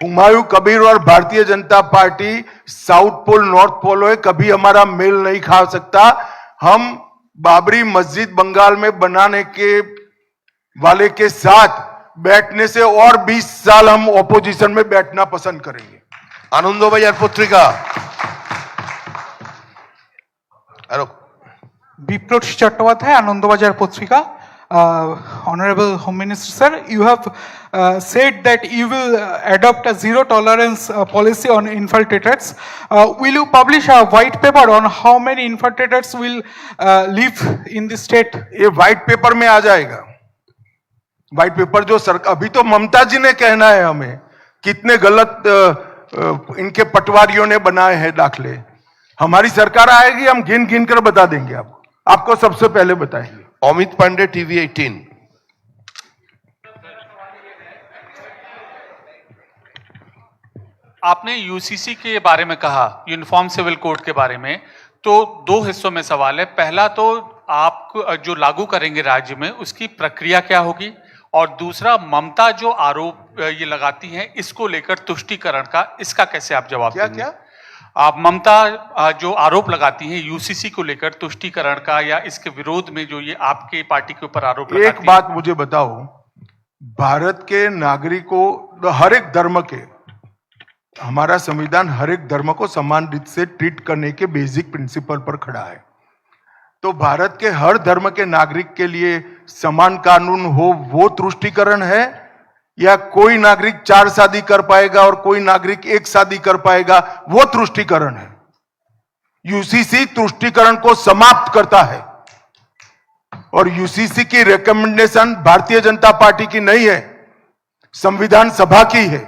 हुमायूं कबीर और Bharatiya Janata Party south pole north pole है, कभी हमारा मेल नहीं खा सकता। हम बाबरी मस्जिद बंगाल में बनाने के वाले के साथ बैठने से और 20 साल हम ऑपोजिशन में बैठना पसंद करेंगे। आनंदबाजार पत्रिका বিপ্লব চট্টোপাধ্যায়, আনন্দবাজার পত্রিকা। Honorable Home Minister sir, you have said that you will adopt a zero tolerance policy on infiltrators. Will you publish a white paper on how many infiltrators will live in the state? ये white paper में आ जाएगा। White paper जो सरकार, अभी तो ममता जी ने कहना है हमें कितने गलत इनके पटवारियों ने बनाए हैं दाखले। हमारी सरकार आएगी, हम गिन गिन कर बता देंगे आपको सबसे पहले बताएंगे। अमित पांडे टीवी 18। आपने यूसीसी के बारे में कहा, यूनिफॉर्म सिविल कोड के बारे में, तो 2 हिस्सों में सवाल है। पहला तो आप जो लागू करेंगे राज्य में उसकी प्रक्रिया क्या होगी, और दूसरा ममता जो आरोप ये लगाती हैं इसको लेकर तुष्टीकरण का, इसका कैसे आप जवाब देंगे? क्या आप ममता जो आरोप लगाती हैं यूसीसी को लेकर तुष्टीकरण का, या इसके विरोध में जो ये आपके पार्टी के ऊपर आरोप लगाती है? एक बात मुझे बताओ, भारत के नागरिकों, हर एक धर्म के, हमारा संविधान हर एक धर्म को समान रीत से ट्रीट करने के बेसिक प्रिंसिपल पर खड़ा है। तो भारत के हर धर्म के नागरिक के लिए समान कानून हो, वो तुष्टीकरण है, या कोई नागरिक 4 शादी कर पाएगा और कोई नागरिक 1 शादी कर पाएगा, वो तुष्टीकरण है? यूसीसी तुष्टीकरण को समाप्त करता है, और यूसीसी की रिकमेंडेशन भारतीय जनता पार्टी की नहीं है, संविधान सभा की है।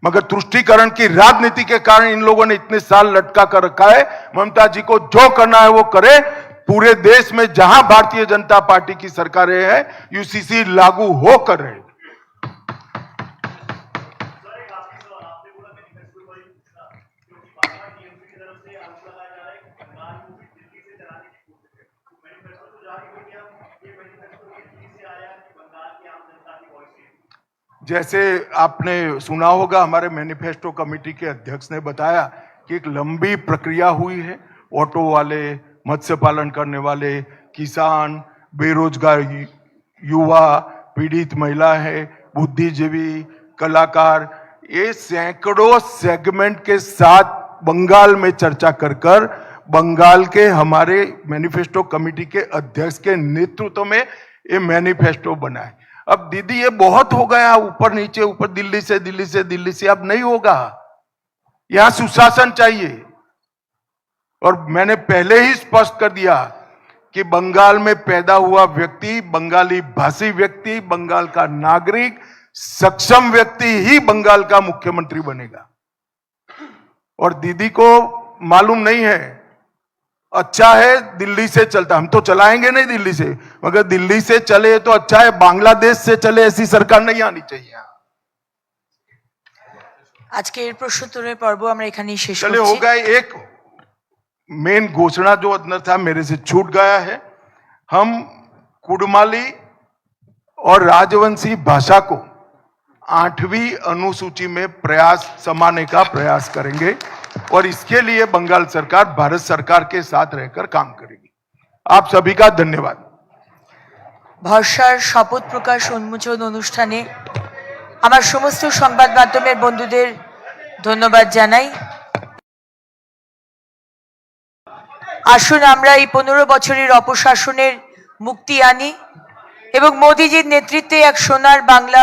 मगर तुष्टीकरण की राजनीति के कारण इन लोगों ने इतने साल लटका कर रखा है। ममता जी को जो करना है वो करे। पूरे देश में जहां भारतीय जनता पार्टी की सरकारें हैं, यूसीसी लागू हो कर रहे। जैसे आपने सुना होगा, हमारे मैनिफेस्टो कमेटी के अध्यक्ष ने बताया कि एक लंबी प्रक्रिया हुई है। ऑटो वाले, मत्स्य पालन करने वाले, किसान, बेरोजगार युवा, पीड़ित महिला है, बुद्धिजीवी, कलाकार, ये सैकड़ों सेगमेंट के साथ बंगाल में चर्चा कर बंगाल के हमारे मैनिफेस्टो कमेटी के अध्यक्ष के नेतृत्व में ये मैनिफेस्टो बना है। अब दीदी ये बहुत हो गया, ऊपर नीचे, ऊपर दिल्ली से दिल्ली से दिल्ली से, अब नहीं होगा। यहां सुशासन चाहिए। और मैंने पहले ही स्पष्ट कर दिया कि बंगाल में पैदा हुआ व्यक्ति, बंगाली भाषी व्यक्ति, बंगाल का नागरिक, सक्षम व्यक्ति ही बंगाल का मुख्यमंत्री बनेगा। और दीदी को मालूम नहीं है, अच्छा है दिल्ली से चलता, हम तो चलाएंगे नहीं दिल्ली से, मगर दिल्ली से चले तो अच्छा है, बांग्लादेश से चले ऐसी सरकार नहीं आनी चाहिए। আজকের প্রশ্নোত্তরের পর্ব আমরা এখানেই শেষ चले हो गए। एक मेन घोषणा जो अंदर था मेरे से छूट गया है। हम कुड़माली और राजवंशी भाषा को 8वीं अनुसूची में प्रयास समाने का प्रयास करेंगे, और इसके लिए बंगाल सरकार भारत सरकार के साथ रहकर काम करेगी। आप सभी का धन्यवाद। ভরসার শপথ প্রকাশ উন্মোচন অনুষ্ঠানে আমার সমস্ত সংবাদ মাধ্যমের বন্ধুদের ধন্যবাদ জানাই। আসুন আমরা এই 15 বছরের অপশাসনের মুক্তি আনি এবং মোদিজির নেতৃত্বে এক সোনার বাংলা,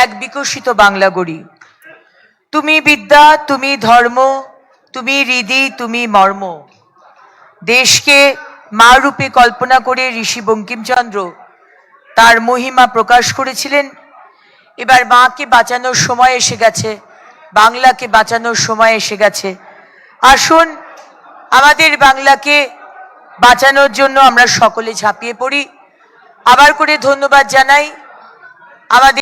এক বিকশিত বাংলা গড়ি। তুমি বিদ্যা, তুমি ধর্ম, তুমি হৃদি, তুমি মর্ম। দেশকে মা রূপে কল্পনা করে ঋষি বঙ্কিমচন্দ্র তার মহিমা প্রকাশ করেছিলেন। এবার মাকে বাঁচানোর সময় এসে গেছে, বাংলাকে বাঁচানোর সময় এসে গেছে। আসুন আমাদের বাংলাকে বাঁচানোর জন্য আমরা সকলে ঝাঁপিয়ে পড়ি। আবার করে ধন্যবাদ জানাই আমাদের